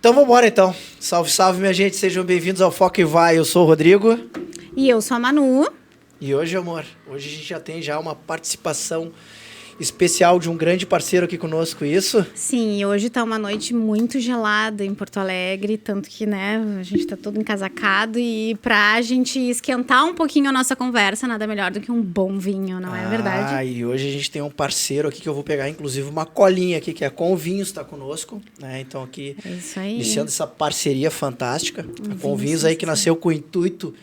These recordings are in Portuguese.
Então vamos embora então. Salve, salve, minha gente. Sejam bem-vindos ao Foca e Vai. Eu sou o Rodrigo. E eu sou a Manu. E hoje, amor, hoje a gente já tem uma participação especial de um grande parceiro aqui conosco, isso? Sim, e hoje tá uma noite muito gelada em Porto Alegre, tanto que, né, a gente tá todo encasacado e pra gente esquentar um pouquinho a nossa conversa, nada melhor do que um bom vinho, não é verdade? Ah, e hoje a gente tem um parceiro aqui que eu vou pegar, inclusive, uma colinha aqui, que é a Convinhos, tá conosco, né? Então aqui, É isso aí. iniciando essa parceria fantástica. A Convinhos sim, aí que sim. nasceu com o intuito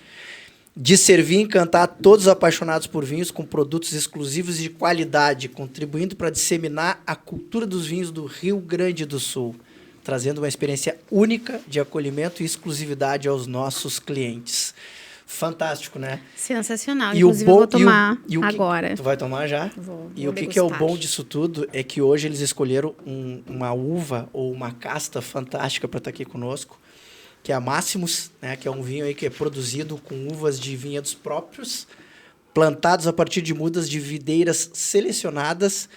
de servir e encantar todos os apaixonados por vinhos com produtos exclusivos e de qualidade, contribuindo para disseminar a cultura dos vinhos do Rio Grande do Sul, trazendo uma experiência única de acolhimento e exclusividade aos nossos clientes. Fantástico, né? Sensacional. E Inclusive, eu vou tomar e o que- agora. Tu vai tomar já? Vou E o que é o degustar. bom disso tudo é que hoje eles escolheram uma uva ou uma casta fantástica para estar aqui conosco, que é a Máximos, né, que é um vinho aí que é produzido com uvas de vinhedos próprios, plantados a partir de mudas de videiras selecionadas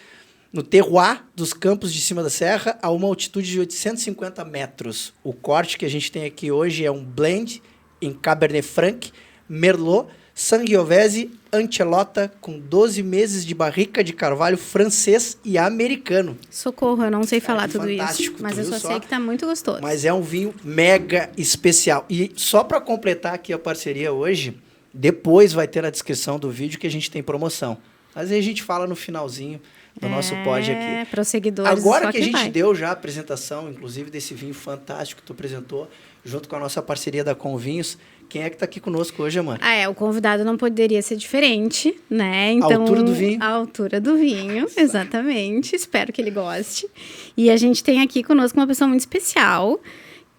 no terroir dos campos de cima da serra a uma altitude de 850 metros. O corte que a gente tem aqui hoje é um blend em Cabernet Franc, Merlot, Sangiovese, Ancelota, com 12 meses de barrica de carvalho francês e americano. Socorro, eu não sei Cara, falar que tudo isso, fantástico, mas tu eu viu só só? sei que tá muito gostoso. Mas é um vinho mega especial. E só para completar aqui a parceria hoje, depois vai ter na descrição do vídeo que a gente tem promoção. Mas aí a gente fala no finalzinho do nosso pod aqui. Para os seguidores. Agora só que a gente vai. deu já a apresentação, inclusive, desse vinho fantástico que tu apresentou, junto com a nossa parceria da Convinhos, quem é que tá aqui conosco hoje, mano? O convidado não poderia ser diferente, né? Então, altura do vinho. A altura do vinho, exatamente. Espero que ele goste. E a gente tem aqui conosco uma pessoa muito especial,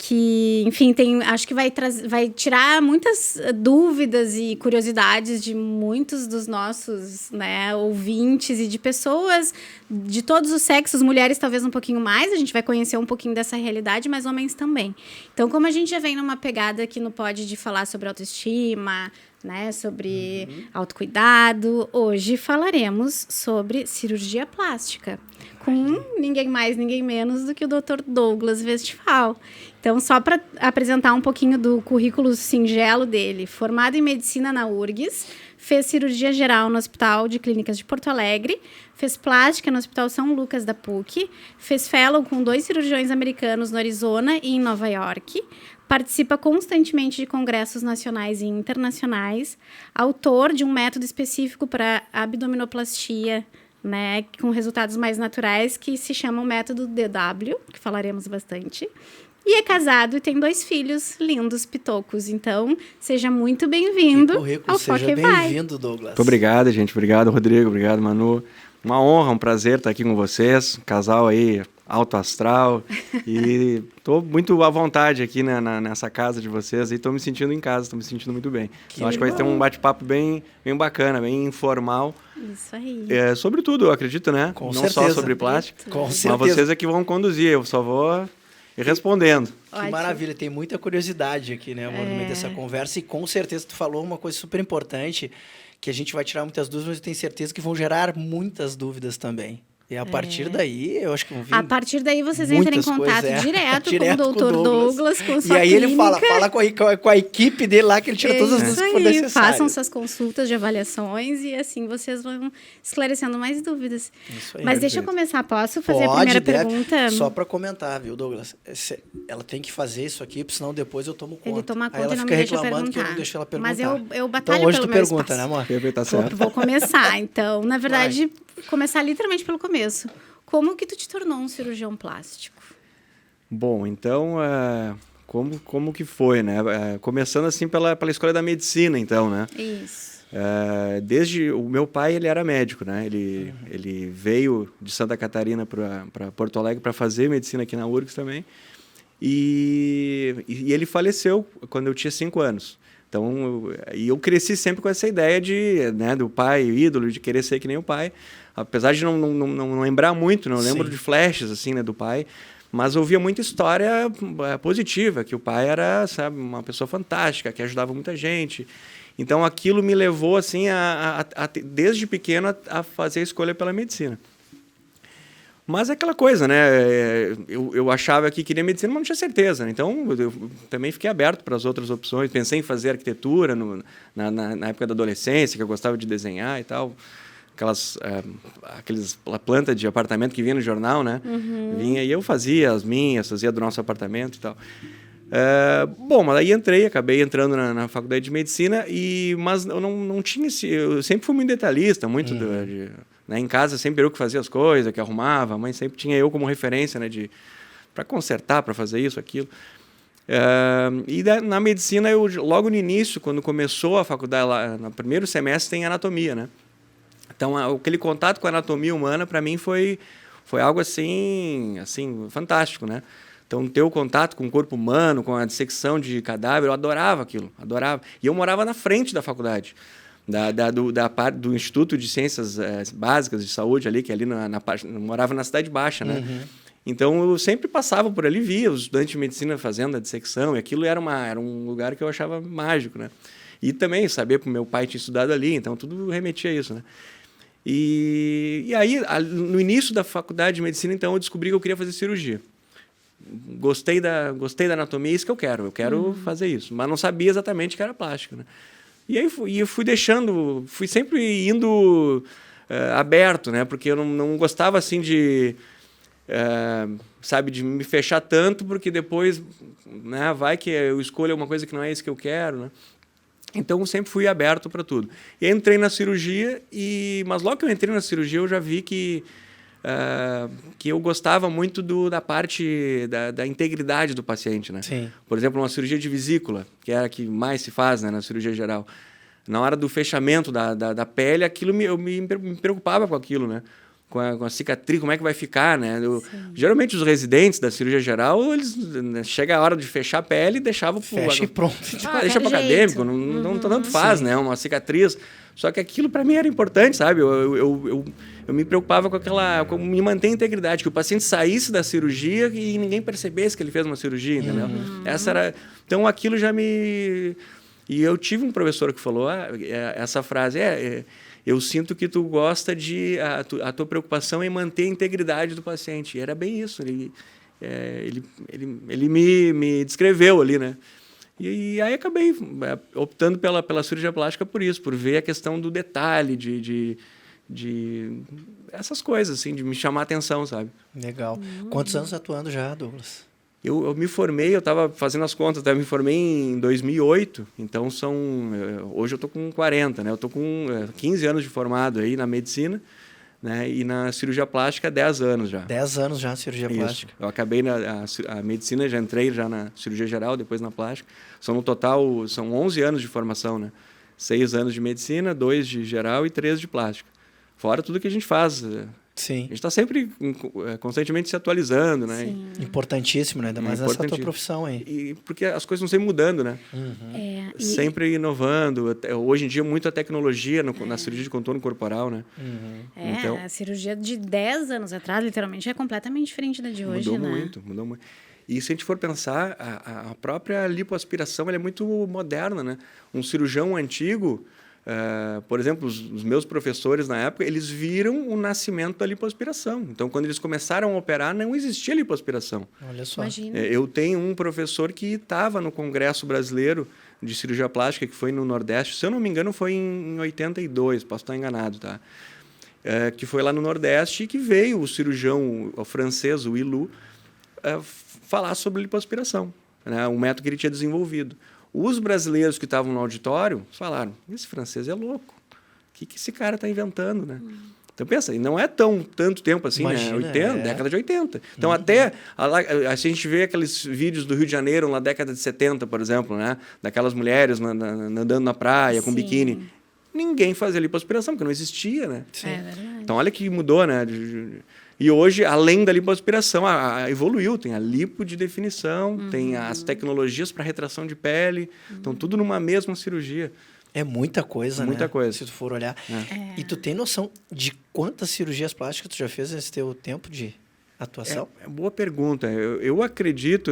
que, enfim, acho que vai tirar muitas dúvidas e curiosidades de muitos dos nossos, né, ouvintes e de pessoas de todos os sexos, mulheres talvez um pouquinho mais, a gente vai conhecer um pouquinho dessa realidade, mas homens também. Então, como a gente já vem numa pegada aqui no pod de falar sobre autoestima, né, sobre autocuidado, hoje falaremos sobre cirurgia plástica, com ninguém mais, ninguém menos do que o Dr. Douglas Westphal. Então, só para apresentar um pouquinho do currículo singelo dele, formado em medicina na URGS, fez cirurgia geral no Hospital de Clínicas de Porto Alegre, fez plástica no Hospital São Lucas da PUC, fez fellow com 2 cirurgiões americanos no Arizona e em Nova York, participa constantemente de congressos nacionais e internacionais, autor de um método específico para abdominoplastia, né, com resultados mais naturais, que se chama o método DW, que falaremos bastante. E é casado e tem 2 filhos lindos, pitocos. Então, seja muito bem-vindo ao Foca Seja e Vai. bem-vindo, Douglas. Muito obrigado, gente. Obrigado, Rodrigo. Obrigado, Manu. Uma honra, um prazer estar aqui com vocês. Um casal aí, alto astral. E estou muito à vontade aqui nessa casa de vocês. E estou me sentindo em casa, estou me sentindo muito bem. Então, acho que vai ter um bate-papo bem bem bacana, bem informal. Isso aí. Sobre tudo, eu acredito, né? Com Não certeza. só sobre plástica. Com Mas certeza. vocês é que vão conduzir. Eu só vou ir respondendo. Que Ótimo. maravilha, tem muita curiosidade aqui, né, amor, no meio dessa conversa. E com certeza tu falou uma coisa super importante, que a gente vai tirar muitas dúvidas, mas eu tenho certeza que vão gerar muitas dúvidas também. E a partir daí, eu acho que vão vir A partir daí, vocês entram em muitas contato coisas, direto, direto com o Dr. Douglas, com E sua aí clínica. ele fala com a equipe dele lá, que ele tira todas as dúvidas que for Isso aí, necessárias. façam suas consultas de avaliações e assim vocês vão esclarecendo mais dúvidas. Isso aí, Mas deixa eu começar, posso fazer a primeira deve. pergunta? Só para comentar, viu, Douglas? Ela tem que fazer isso aqui, porque senão depois eu tomo conta. Ele toma Aí conta ela e não fica me deixa reclamando perguntar. que eu não deixo ela perguntar. Mas eu batalho então hoje pelo tu meu pergunta, espaço. né, amor? Tá certo. Vou começar, então. Na verdade, começar literalmente pelo começo. Como que tu te tornou um cirurgião plástico? Bom, então, como que foi, né? Começando assim pela escolha da medicina, então, né? Isso. Desde o meu pai, ele era médico, né? Ele veio de Santa Catarina para Porto Alegre para fazer medicina aqui na URGS também. E ele faleceu quando eu tinha 5 anos. Então, eu cresci sempre com essa ideia né, do pai, ídolo, de querer ser que nem o pai. Apesar de não lembrar muito, não lembro de flashes assim, né, do pai, mas ouvia muita história positiva, que o pai era, sabe, uma pessoa fantástica, que ajudava muita gente. Então, aquilo me levou, assim, desde pequeno, a fazer a escolha pela medicina. Mas é aquela coisa, né? Eu achava que queria medicina, mas não tinha certeza, né? Então, eu também fiquei aberto para as outras opções. Pensei em fazer arquitetura na época da adolescência, que eu gostava de desenhar e tal. A planta de apartamento que vinha no jornal, né? Vinha e eu fazia as minhas, fazia do nosso apartamento e tal. Bom, mas aí acabei entrando na faculdade de medicina, mas eu não tinha eu sempre fui muito detalhista, muito né, em casa sempre eu que fazia as coisas, que arrumava, a mãe sempre tinha eu como referência, né, para consertar, para fazer isso, aquilo. Na medicina, logo no início, quando começou a faculdade, lá, no primeiro semestre, tem anatomia, né? Então, aquele contato com a anatomia humana, para mim, foi algo assim, fantástico, né? Então, ter o contato com o corpo humano, com a dissecção de cadáver, eu adorava aquilo, adorava. E eu morava na frente da faculdade, do Instituto de Ciências Básicas de Saúde, ali, que ali morava na Cidade Baixa, né? Então, eu sempre passava por ali, via os estudantes de medicina fazendo a dissecção, e aquilo era um lugar que eu achava mágico, né? E também saber que meu pai tinha estudado ali, então tudo remetia a isso, né? E aí, no início da faculdade de medicina, então, eu descobri que eu queria fazer cirurgia. Gostei da anatomia, isso que eu quero fazer isso, mas não sabia exatamente que era plástica, né? E aí eu fui sempre indo aberto, né? Porque eu não gostava assim de me fechar tanto, porque depois, né, vai que eu escolho uma coisa que não é isso que eu quero, né? Então eu sempre fui aberto para tudo. E entrei na cirurgia, mas logo que eu entrei na cirurgia eu já vi que eu gostava muito da parte da integridade do paciente, né? Sim. Por exemplo, uma cirurgia de vesícula, que é a que mais se faz, né, na cirurgia geral. Na hora do fechamento da pele, eu me preocupava com aquilo, né? Com a cicatriz, como é que vai ficar, né? Geralmente os residentes da cirurgia geral, eles, né, chega a hora de fechar a pele e deixava... Fecha e pronto. Deixa para acadêmico, não tanto faz, né? Uma cicatriz. Só que aquilo para mim era importante, sabe? Eu me preocupava com me manter a integridade, que o paciente saísse da cirurgia e ninguém percebesse que ele fez uma cirurgia, entendeu? Então aquilo já me... E eu tive um professor que falou essa frase, eu sinto que tu gosta a tua preocupação em manter a integridade do paciente. E era bem isso, ele me descreveu ali, né? E aí acabei optando pela cirurgia plástica por isso, por ver a questão do detalhe, de essas coisas, assim, de me chamar a atenção, sabe? Legal. Quantos anos atuando já, Douglas? Eu me formei, eu estava fazendo as contas, eu me formei em 2008, então hoje eu estou com 40, né? Eu estou com 15 anos de formado aí na medicina, né? E na cirurgia plástica, 10 anos já. 10 anos já na cirurgia plástica. Eu acabei a medicina, já entrei já na cirurgia geral, depois na plástica. No total, são 11 anos de formação, né? 6 anos de medicina, 2 de geral e 3 de plástica. Fora tudo que a gente faz. Sim. A gente está sempre constantemente se atualizando, né? Sim. Importantíssimo, né? Ainda mais nessa tua profissão aí. Porque as coisas estão sempre mudando, né? Sempre inovando. Hoje em dia, muita tecnologia na cirurgia de contorno corporal, né? Então, a cirurgia de 10 anos atrás, literalmente, é completamente diferente da de hoje, mudou né? Mudou muito. E se a gente for pensar, a própria lipoaspiração ela é muito moderna, né? Um cirurgião antigo... por exemplo, os meus professores na época, eles viram o nascimento da lipoaspiração. Então, quando eles começaram a operar, não existia lipoaspiração. Olha só. Imagina. Eu tenho um professor que estava no Congresso Brasileiro de Cirurgia Plástica, que foi no Nordeste. Se eu não me engano, foi em 82, posso estar enganado, tá? Que foi lá no Nordeste e que veio o cirurgião francês, o Ilou, falar sobre lipoaspiração, né? Um método que ele tinha desenvolvido. Os brasileiros que estavam no auditório falaram, esse francês é louco, o que esse cara está inventando, né? Então, pensa, e não é tanto tempo assim, imagina, né? Década de 80. Então, até a gente vê aqueles vídeos do Rio de Janeiro na década de 70, por exemplo, né? Daquelas mulheres andando na praia com biquíni. Ninguém fazia lipoaspiração, porque não existia, né? Sim. É verdade. Então, olha que mudou, né? E hoje, além da lipoaspiração, evoluiu. Tem a lipo de definição, tem as tecnologias para retração de pele. Então, tudo numa mesma cirurgia. É muita coisa, muita coisa. Se tu for olhar. E tu tem noção de quantas cirurgias plásticas tu já fez nesse teu tempo de atuação? É boa pergunta. Eu acredito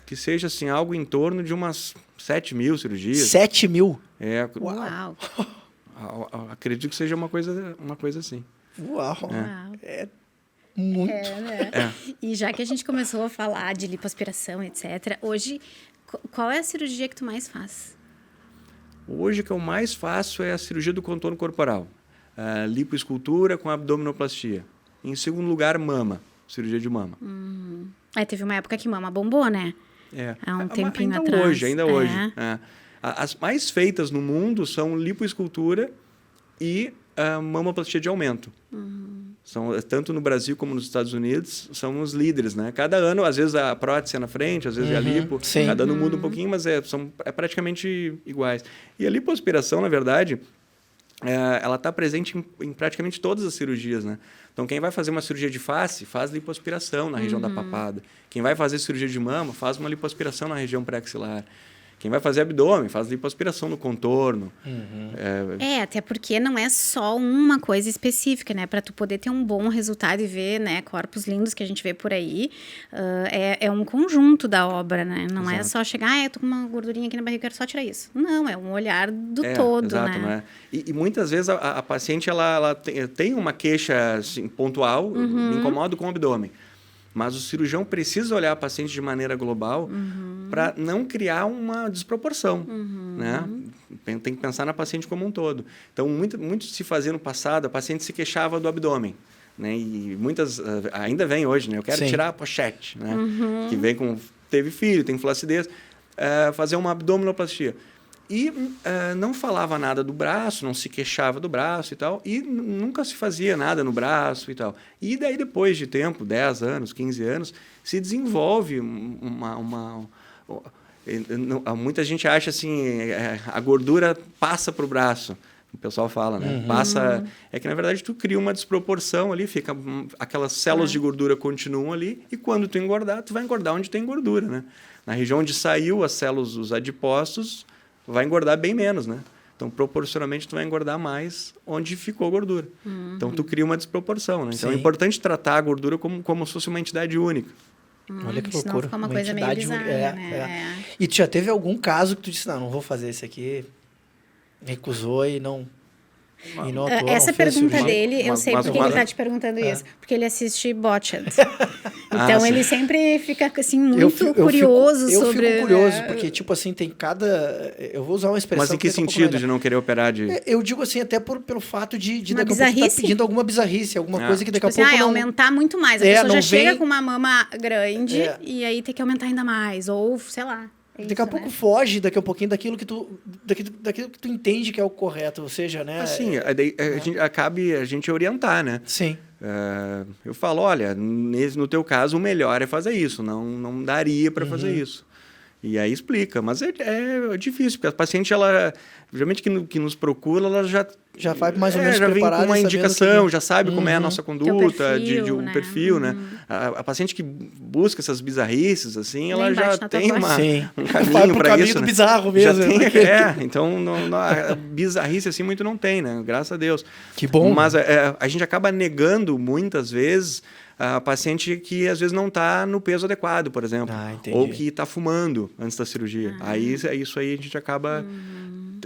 que seja assim, algo em torno de umas 7 mil cirurgias. 7 mil? Uau! Acredito que seja uma coisa assim. Uau! Uau. É Muito. Né? E já que a gente começou a falar de lipoaspiração, etc., hoje, qual é a cirurgia que tu mais faz? Hoje, o que eu mais faço é a cirurgia do contorno corporal. A lipoescultura com abdominoplastia. Em segundo lugar, mama. Cirurgia de mama. Teve uma época que mama bombou, né? Há um tempinho atrás. Ainda hoje. As mais feitas no mundo são lipoescultura e mamoplastia de aumento. São, tanto no Brasil como nos Estados Unidos, são os líderes, né? Cada ano, às vezes a prótese é na frente, às vezes é a lipo. Sim. Cada ano muda um pouquinho, mas são praticamente iguais. E a lipoaspiração, na verdade, ela está presente em praticamente todas as cirurgias, né? Então, quem vai fazer uma cirurgia de face, faz lipoaspiração na região da papada. Quem vai fazer cirurgia de mama, faz uma lipoaspiração na região pré-axilar. Quem vai fazer abdômen, faz lipoaspiração no contorno. Até porque não é só uma coisa específica, né? Para tu poder ter um bom resultado e ver, né, corpos lindos que a gente vê por aí, é um conjunto da obra, né? Não é só chegar, eu tô com uma gordurinha aqui na barriga, quero só tirar isso. Não, é um olhar do todo, exato, né? E muitas vezes a paciente ela tem uma queixa assim, pontual, me incomoda com o abdômen. Mas o cirurgião precisa olhar a paciente de maneira global para não criar uma desproporção, né? Tem que pensar na paciente como um todo. Então, muito se fazia no passado, a paciente se queixava do abdômen, né? E muitas ainda vem hoje, né? Eu quero tirar a pochete, né? Que vem teve filho, tem flacidez, fazer uma abdominoplastia. E não falava nada do braço, não se queixava do braço e tal, e nunca se fazia nada no braço e tal. E daí, depois de tempo, 10 anos, 15 anos, se desenvolve muita gente acha assim, a gordura passa para o braço. O pessoal fala, né? Passa... É que, na verdade, tu cria uma desproporção ali, fica... Aquelas células de gordura continuam ali, e quando tu engordar, tu vai engordar onde tem gordura, né? Na região onde saiu as células, os adipócitos, vai engordar bem menos, né? Então, proporcionalmente, tu vai engordar mais onde ficou gordura. Então, tu cria uma desproporção, né? Então, é importante tratar a gordura como se fosse uma entidade única. Olha que senão loucura. fica uma coisa meio bizarra, né? E tu já teve algum caso que tu disse, não vou fazer esse aqui, recusou e não atuou, essa não fez pergunta cirurgia? dele, eu sei porque ele está te perguntando isso. Porque ele assiste Botched. Então, ele sempre fica, assim, muito curioso sobre... Eu fico curioso, porque, tipo assim, tem cada... Eu vou usar uma expressão... Mas em que sentido de não querer operar de... Eu digo assim, até pelo fato de uma daqui a pouco tu tá pedindo alguma bizarrice, alguma coisa que daqui a pouco não... aumentar muito mais. A pessoa já chega vem... com uma mama grande e aí tem que aumentar ainda mais. Ou, sei lá... Daqui a pouco foge daqui a pouquinho daquilo que tu entende que é o correto, ou seja, né? Assim, cabe a gente orientar, né? Sim. Eu falo, olha, no teu caso o melhor é fazer isso, não daria para fazer isso. E aí explica, mas é difícil, porque a paciente, ela, geralmente que nos procura, ela já vai mais ou menos já vem com uma indicação, já sabe como é a nossa conduta, perfil, de um né? perfil, né? A paciente que busca essas bizarrices, assim, ela já tem um caminho para isso, do né? bizarro mesmo. Já tem, então a bizarrice assim muito não tem, né? Graças a Deus. Que bom. Mas a gente acaba negando muitas vezes a paciente que às vezes não está no peso adequado, por exemplo, ou que está fumando antes da cirurgia. Aí isso aí a gente acaba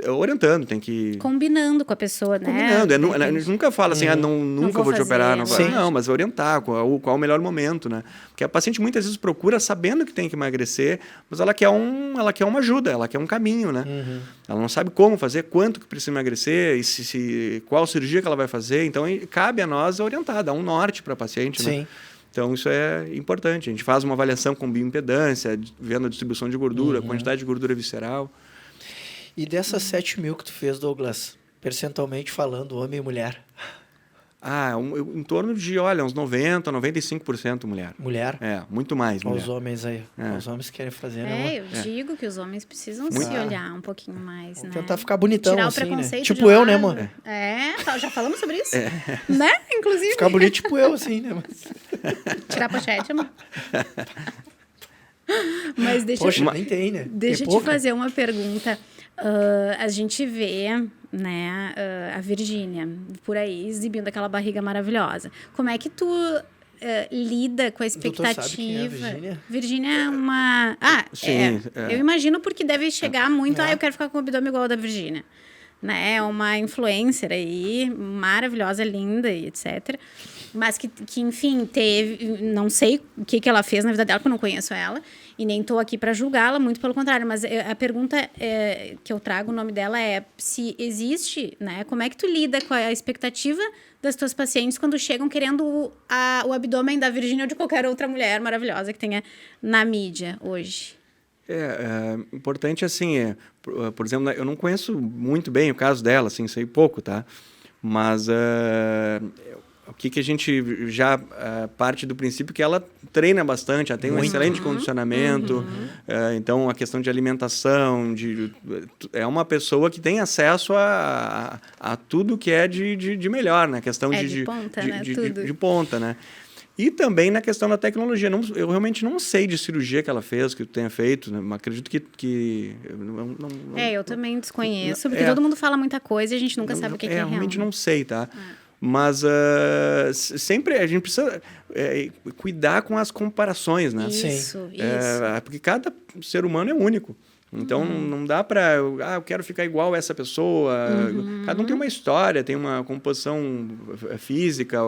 orientando, tem que... Combinando com a pessoa, né? Combinando. A gente nunca fala assim, nunca vou te operar. Não, mas orientar qual o melhor momento, né? Porque a paciente muitas vezes procura sabendo que tem que emagrecer, mas ela quer uma ajuda, ela quer um caminho, né? Ela não sabe como fazer, quanto que precisa emagrecer, e qual cirurgia que ela vai fazer. Então, cabe a nós orientar, dar um norte para a paciente, né? Então, isso é importante. A gente faz uma avaliação com bioimpedância, vendo a distribuição de gordura, a quantidade de gordura visceral. E dessas 7 mil que tu fez, Douglas, percentualmente falando, homem e mulher? Em torno de, uns 90%, 95% mulher. Mulher? Muito mais mulher. Os homens aí. Os homens querem fazer, né? Eu digo que os homens precisam se olhar um pouquinho mais, né? Tentar ficar bonitão, tirar assim, o preconceito, né? Tipo eu, né, mano? Já falamos sobre isso? Né? Inclusive. Ficar bonito tipo eu, assim, né? Tirar a pochete, amor. Mas nem tem, né? Deixa eu te fazer uma pergunta. A gente vê, né, a Virgínia por aí exibindo aquela barriga maravilhosa. Como é que tu lida com a expectativa? Sabe quem é a Virgínia? Virgínia é uma... Eu imagino porque deve chegar muito... eu quero ficar com o abdômen igual ao da Virgínia. né? É uma influencer aí, maravilhosa, linda e etc. Mas que enfim, não sei o que ela fez na vida dela, porque eu não conheço ela. E nem estou aqui para julgá-la, muito pelo contrário. Mas a pergunta que eu trago, o nome dela é se existe, né? Como é que tu lida com a expectativa das tuas pacientes quando chegam querendo o abdômen da Virgínia ou de qualquer outra mulher maravilhosa que tenha na mídia hoje? É importante, assim, por exemplo, eu não conheço muito bem o caso dela, assim, sei pouco, tá? Mas o que a gente já parte do princípio que ela treina bastante, ela tem um excelente condicionamento, então a questão de alimentação, é uma pessoa que tem acesso a tudo que é de melhor, né? A questão de ponta, né? Tudo. De ponta, né? E também na questão da tecnologia. Eu realmente não sei de cirurgia que ela fez, que tenha feito, né? Mas acredito que eu também desconheço, porque todo mundo fala muita coisa e a gente nunca sabe o que é real. Realmente não sei, tá? Mas sempre a gente precisa cuidar com as comparações, né? Isso. Porque cada ser humano é único. Então, não dá para... eu quero ficar igual a essa pessoa. Cada um tem uma história, tem uma composição física,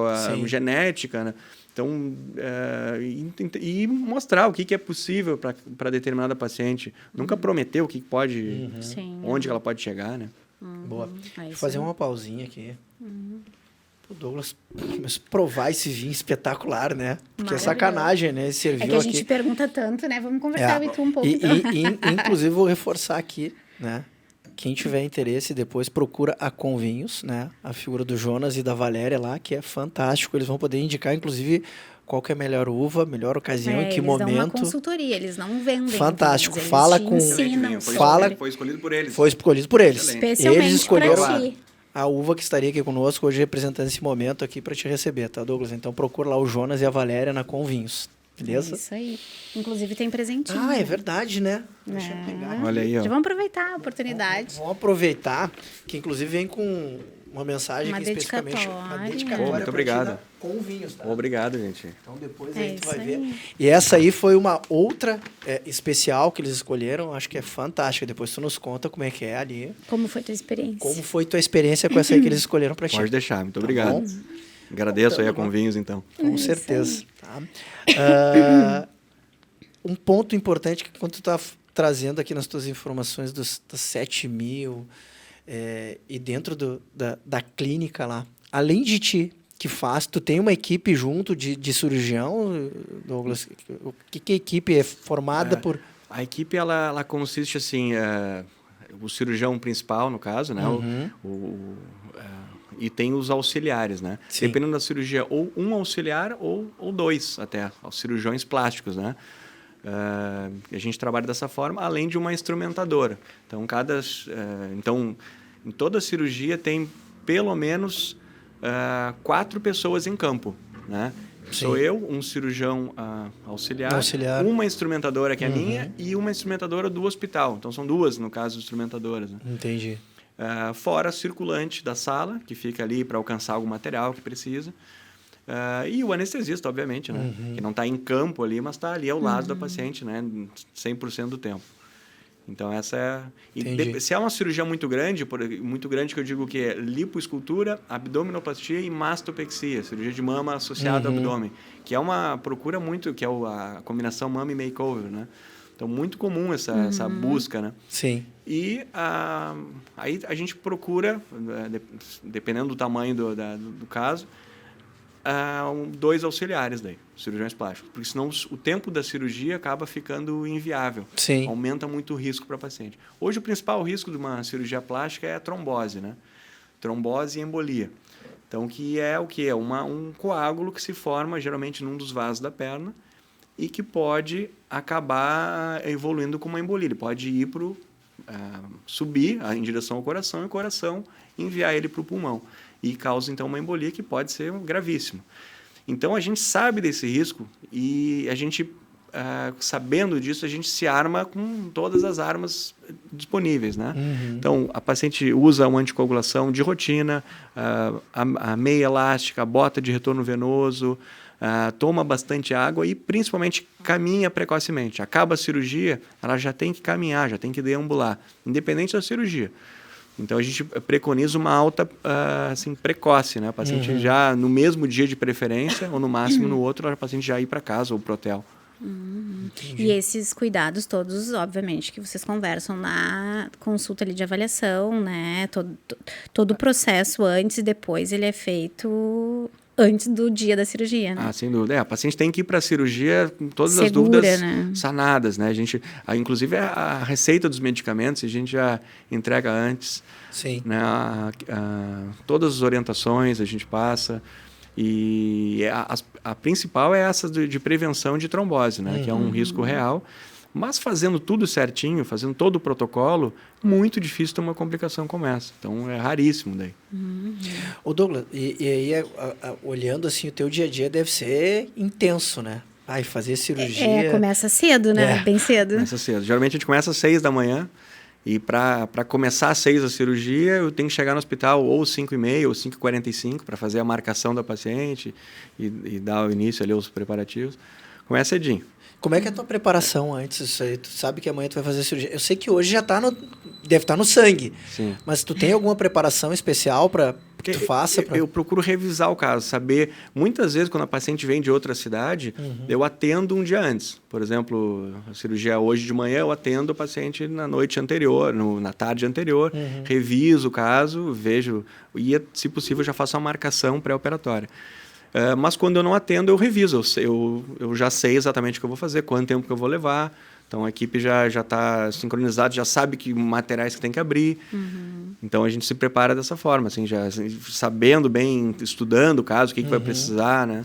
genética, né? Então, e mostrar o que é possível para determinada paciente. Nunca prometer o que pode... onde ela pode chegar, né? Boa. Deixa eu fazer uma pausinha aqui. O Douglas provar esse vinho espetacular, né? Porque é sacanagem, né? Esse serviu que a gente pergunta tanto, né? Vamos conversar e tu um pouco. Inclusive, vou reforçar aqui, né? Quem tiver interesse, depois procura a Convinhos, né? A figura do Jonas e da Valéria lá, que é fantástico. Eles vão poder indicar, inclusive, qual que é a melhor uva, melhor ocasião, em que momento. Eles dão uma consultoria, eles não vendem. Fantástico. Vinhos, fala com... Foi escolhido por eles. Foi escolhido por eles. Especialmente eles escolheram para ti. A uva que estaria aqui conosco hoje, representando esse momento aqui para te receber, tá, Douglas? Então procura lá o Jonas e a Valéria na Convinhos, beleza? É isso aí. Inclusive tem presentinho. É verdade, né? Deixa eu pegar. Olha aí, ó. Já vamos aproveitar a oportunidade. Vamos aproveitar, que inclusive vem com uma mensagem uma aqui especificamente. Uma dedicatória. Muito obrigado. Com vinhos, tá? Obrigado, gente. Então depois a gente vai ver. Aí. E essa aí foi uma outra especial que eles escolheram. Acho que é fantástica. Depois tu nos conta como é que é ali. Como foi tua experiência? Como foi tua experiência com essa aí que eles escolheram pra ti. Pode deixar, muito obrigado. Bom? Agradeço aí a Convinhos, então. Com certeza. Tá? Um ponto importante que quando tu tá trazendo aqui nas tuas informações dos 7 mil e dentro da clínica lá, além de ti, que faz, tu tem uma equipe junto de cirurgião, Douglas? O que a equipe é formada por? A equipe, ela consiste assim, o cirurgião principal, no caso, né? E tem os auxiliares, né? Sim. Dependendo da cirurgia, ou um auxiliar ou 2 até, os cirurgiões plásticos, né? A gente trabalha dessa forma, além de uma instrumentadora. Então, então em toda cirurgia tem pelo menos 4 pessoas em campo, né? Sim. Sou eu, um cirurgião auxiliar, uma instrumentadora que é minha e uma instrumentadora do hospital. Então, são 2, no caso, instrumentadoras. Né? Entendi. Fora a circulante da sala, que fica ali para alcançar algum material que precisa. E o anestesista, obviamente, né? Que não está em campo ali, mas está ali ao lado da paciente, né? 100% do tempo. Então, essa é... se é uma cirurgia muito grande que eu digo que é lipoescultura, abdominoplastia e mastopexia, cirurgia de mama associada ao abdômen, que é uma procura muito, que é a combinação mama e makeover, né? Então, muito comum essa busca, né? Sim. E aí a gente procura, dependendo do tamanho do caso, 2 auxiliares daí, cirurgiões plásticos, porque senão o tempo da cirurgia acaba ficando inviável. Sim. Aumenta muito o risco para a paciente. Hoje o principal risco de uma cirurgia plástica é a trombose, né? Trombose e embolia. Então, que é o quê? É um coágulo que se forma geralmente num dos vasos da perna e que pode acabar evoluindo com uma embolia. Ele pode ir subir em direção ao coração e o coração enviar ele para o pulmão. E causa, então, uma embolia que pode ser gravíssima. Então, a gente sabe desse risco e a gente, sabendo disso, a gente se arma com todas as armas disponíveis, né? Então, a paciente usa uma anticoagulação de rotina, a meia elástica, a bota de retorno venoso, toma bastante água e, principalmente, caminha precocemente. Acaba a cirurgia, ela já tem que caminhar, já tem que deambular, independente da cirurgia. Então, a gente preconiza uma alta assim, precoce, né? A paciente já no mesmo dia de preferência, ou no máximo no outro, a paciente já ir para casa ou pro hotel. E esses cuidados todos, obviamente, que vocês conversam na consulta ali de avaliação, né? Todo o processo antes e depois, ele é feito antes do dia da cirurgia, né? Sem dúvida. A paciente tem que ir para a cirurgia com todas as Segura, dúvidas né? sanadas, né? Inclusive, a receita dos medicamentos, a gente já entrega antes. Sim. Né? Todas as orientações a gente passa. E a principal é essa de prevenção de trombose, né? Que é um risco real. Mas fazendo tudo certinho, fazendo todo o protocolo, muito difícil ter uma complicação como essa. Então, é raríssimo daí. Ô Douglas, e aí, olhando assim, o teu dia a dia deve ser intenso, né? Fazer cirurgia... Começa cedo, né? Bem cedo. Começa cedo. Geralmente, a gente começa às 6 da manhã. E para começar às 6 a cirurgia, eu tenho que chegar no hospital ou 5h30 ou 5h45 para fazer a marcação da paciente e dar o início ali aos preparativos. Começa cedinho. Como é que é a tua preparação antes disso aí? Tu sabe que amanhã tu vai fazer a cirurgia. Eu sei que hoje já deve estar no sangue. Sim. Mas tu tem alguma preparação especial para que tu faça? Eu procuro revisar o caso, saber... Muitas vezes, quando a paciente vem de outra cidade, eu atendo um dia antes. Por exemplo, a cirurgia hoje de manhã, eu atendo o paciente na noite anterior, na tarde anterior, reviso o caso, vejo... E, se possível, já faço uma marcação pré-operatória. Mas quando eu não atendo, eu reviso. Eu já sei exatamente o que eu vou fazer, quanto tempo que eu vou levar. Então, a equipe já está sincronizada, já sabe que materiais que tem que abrir. Então, a gente se prepara dessa forma, assim, já sabendo bem, estudando o caso, o que vai precisar, né?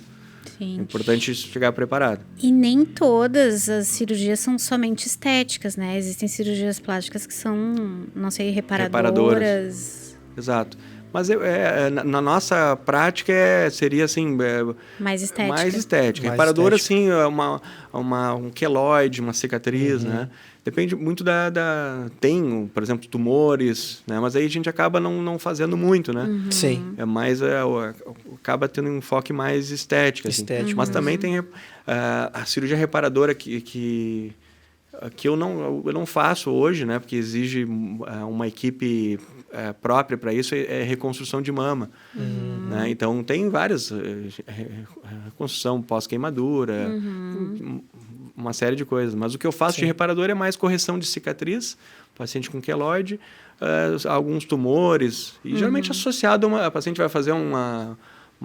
Sim. É importante chegar preparado. E nem todas as cirurgias são somente estéticas, né? Existem cirurgias plásticas que são, não sei, reparadoras. Exato. Mas na nossa prática seria assim... mais estética. Mais estética. Reparadora, assim, um queloide, uma cicatriz, né? Depende muito Tem, por exemplo, tumores, né? Mas aí a gente acaba não fazendo muito, né? Sim. É mais... acaba tendo um enfoque mais estético. Assim. Mas também tem a cirurgia reparadora que eu não faço hoje, né? Porque exige uma equipe... própria para isso é reconstrução de mama. Né? Então, tem várias... reconstrução pós-queimadura, uma série de coisas. Mas o que eu faço de reparador é mais correção de cicatriz, paciente com queloide, alguns tumores, e geralmente associado a paciente vai fazer uma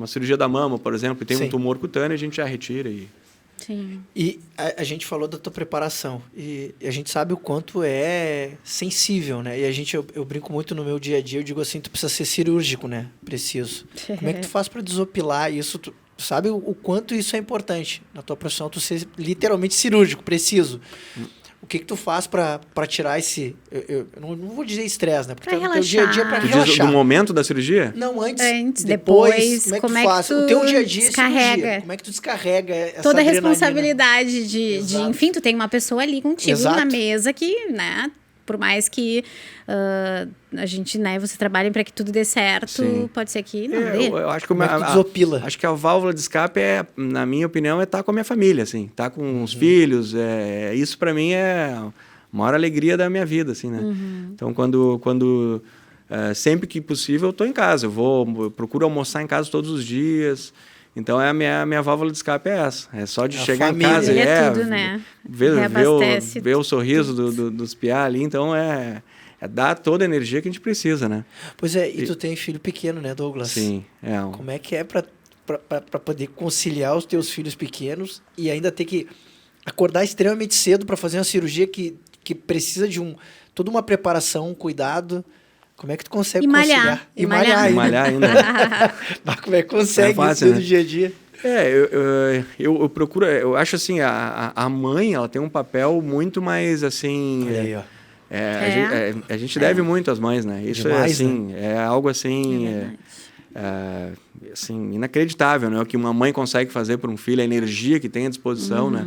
cirurgia da mama, por exemplo, e tem um tumor cutâneo, a gente já retira e... Sim. E a gente falou da tua preparação e a gente sabe o quanto é sensível, né? E eu brinco muito no meu dia a dia, eu digo assim, tu precisa ser cirúrgico, né? Preciso. Como é que tu faz para desopilar isso? Tu sabe o quanto isso é importante na tua profissão, tu ser literalmente cirúrgico, preciso. O que tu faz para tirar esse... Eu não vou dizer estresse, né? Porque pra no teu dia a dia é para Tu relaxar. diz do momento da cirurgia? Não, antes, depois. Como é que tu faz? O teu dia a dia descarrega. é cirurgia. Como é que tu descarrega essa toda a adrenalina? responsabilidade de... Enfim, tu tem uma pessoa ali contigo na mesa que, né... Por mais que a gente, né, você trabalhe para que tudo dê certo, pode ser que não dê. Eu acho que Como é que tu desopila? Acho que a válvula de escape na minha opinião, é estar com a minha família, assim, estar com os filhos. Isso para mim é a maior alegria da minha vida, assim, né? Então, quando sempre que possível, eu estou em casa. Eu procuro almoçar em casa todos os dias. Então, a minha válvula de escape é essa. É só de chegar família. em casa É tudo, né? ver o sorriso dos piá ali. Então, é dar toda a energia que a gente precisa, né? Pois é, e tu tem filho pequeno, né, Douglas? Sim. Como é que é para poder conciliar os teus filhos pequenos e ainda ter que acordar extremamente cedo para fazer uma cirurgia que precisa de toda uma preparação, um cuidado... Como é que tu consegue conciliar? E malhar ainda. Mas como é que consegue fácil, isso né? no dia a dia? Eu procuro... Eu acho assim, a mãe, ela tem um papel muito mais, assim... Olha aí, ó. A gente deve muito às mães, né? Isso demais, é assim, né? é algo assim... assim, inacreditável, né? O que uma mãe consegue fazer por um filho, a energia que tem à disposição, né?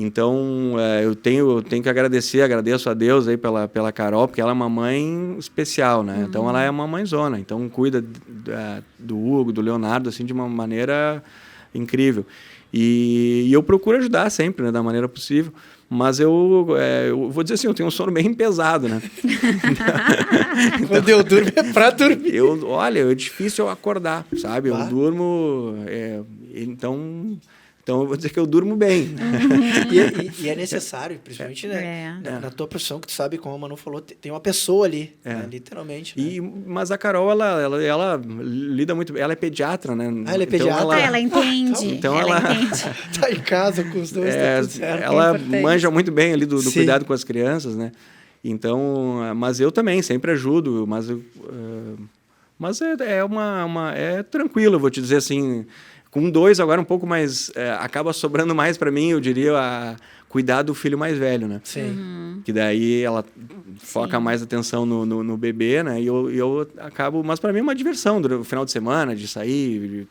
Então, eu tenho que agradeço a Deus aí pela Carol, porque ela é uma mãe especial, né? Então, ela é uma mãezona. Então, cuida do Hugo, do Leonardo, assim, de uma maneira incrível. E eu procuro ajudar sempre, né? Da maneira possível. Mas eu vou dizer assim, eu tenho um sono bem pesado, né? Quando eu durmo é pra dormir. Olha, é difícil eu acordar, sabe? Eu durmo... Então, eu vou dizer que eu durmo bem. E é necessário, principalmente na tua profissão, que tu sabe, como a Manu falou, tem uma pessoa ali, né, literalmente. Né? Mas a Carol, ela lida muito bem. Ela é pediatra, né? Ela é pediatra? Ela entende. Então ela entende. Tá em casa com os dois, tá tudo certo. Ela manja muito bem ali do cuidado com as crianças, né? Então, mas eu também sempre ajudo, mas é tranquilo, eu vou te dizer assim. Com 2, agora um pouco mais... acaba sobrando mais para mim, eu diria, cuidar do filho mais velho, né? Sim. Que daí ela foca mais atenção no bebê, né? E eu acabo... Mas para mim é uma diversão, no final de semana, de sair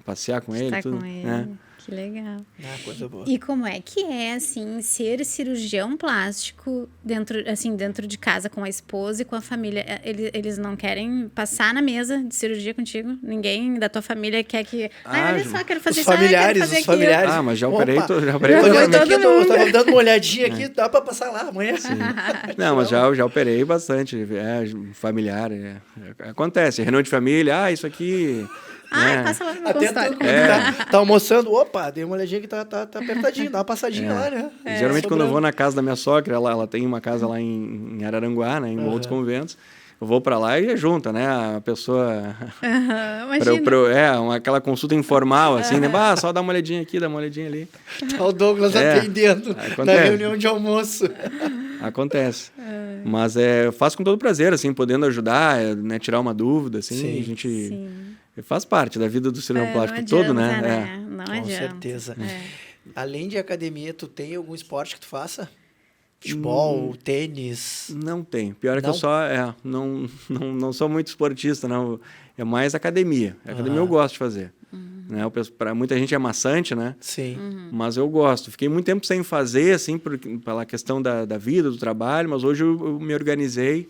passear com ele. Tudo, com ele. né? Que legal. Coisa boa. E como é que é, assim, ser cirurgião plástico dentro de casa com a esposa e com a família? Eles não querem passar na mesa de cirurgia contigo? Ninguém da tua família quer que... olha só, quero fazer isso, quero fazer os familiares. Ah, mas já operei Opa, todo eu tava dando uma olhadinha aqui, dá pra passar lá amanhã? Não, mas já operei bastante. Familiar. Acontece. Reunião de família, isso aqui... passa lá no meu Até consultório. tá almoçando, opa, dei uma olhadinha que tá apertadinho, dá uma passadinha lá, né? Geralmente quando eu vou na casa da minha sogra, ela tem uma casa lá em Araranguá, né, em outros conventos, eu vou para lá e é junta, né, a pessoa... aquela consulta informal, assim, né, só dá uma olhadinha aqui, dá uma olhadinha ali. Tá o Douglas atendendo na reunião de almoço. Acontece. Mas eu faço com todo prazer, assim, podendo ajudar, né, tirar uma dúvida, assim, Sim. a gente... Faz parte da vida do cirurgião plástico todo, né? Não Com adianta. certeza. Além de academia, tu tem algum esporte que tu faça? Futebol, tênis? Não tem. Pior é que eu só... não sou muito esportista, não. É mais academia. Academia eu gosto de fazer. Né? Para muita gente é maçante, né? Sim. Mas eu gosto. Fiquei muito tempo sem fazer, assim, pela questão da vida, do trabalho, mas hoje eu me organizei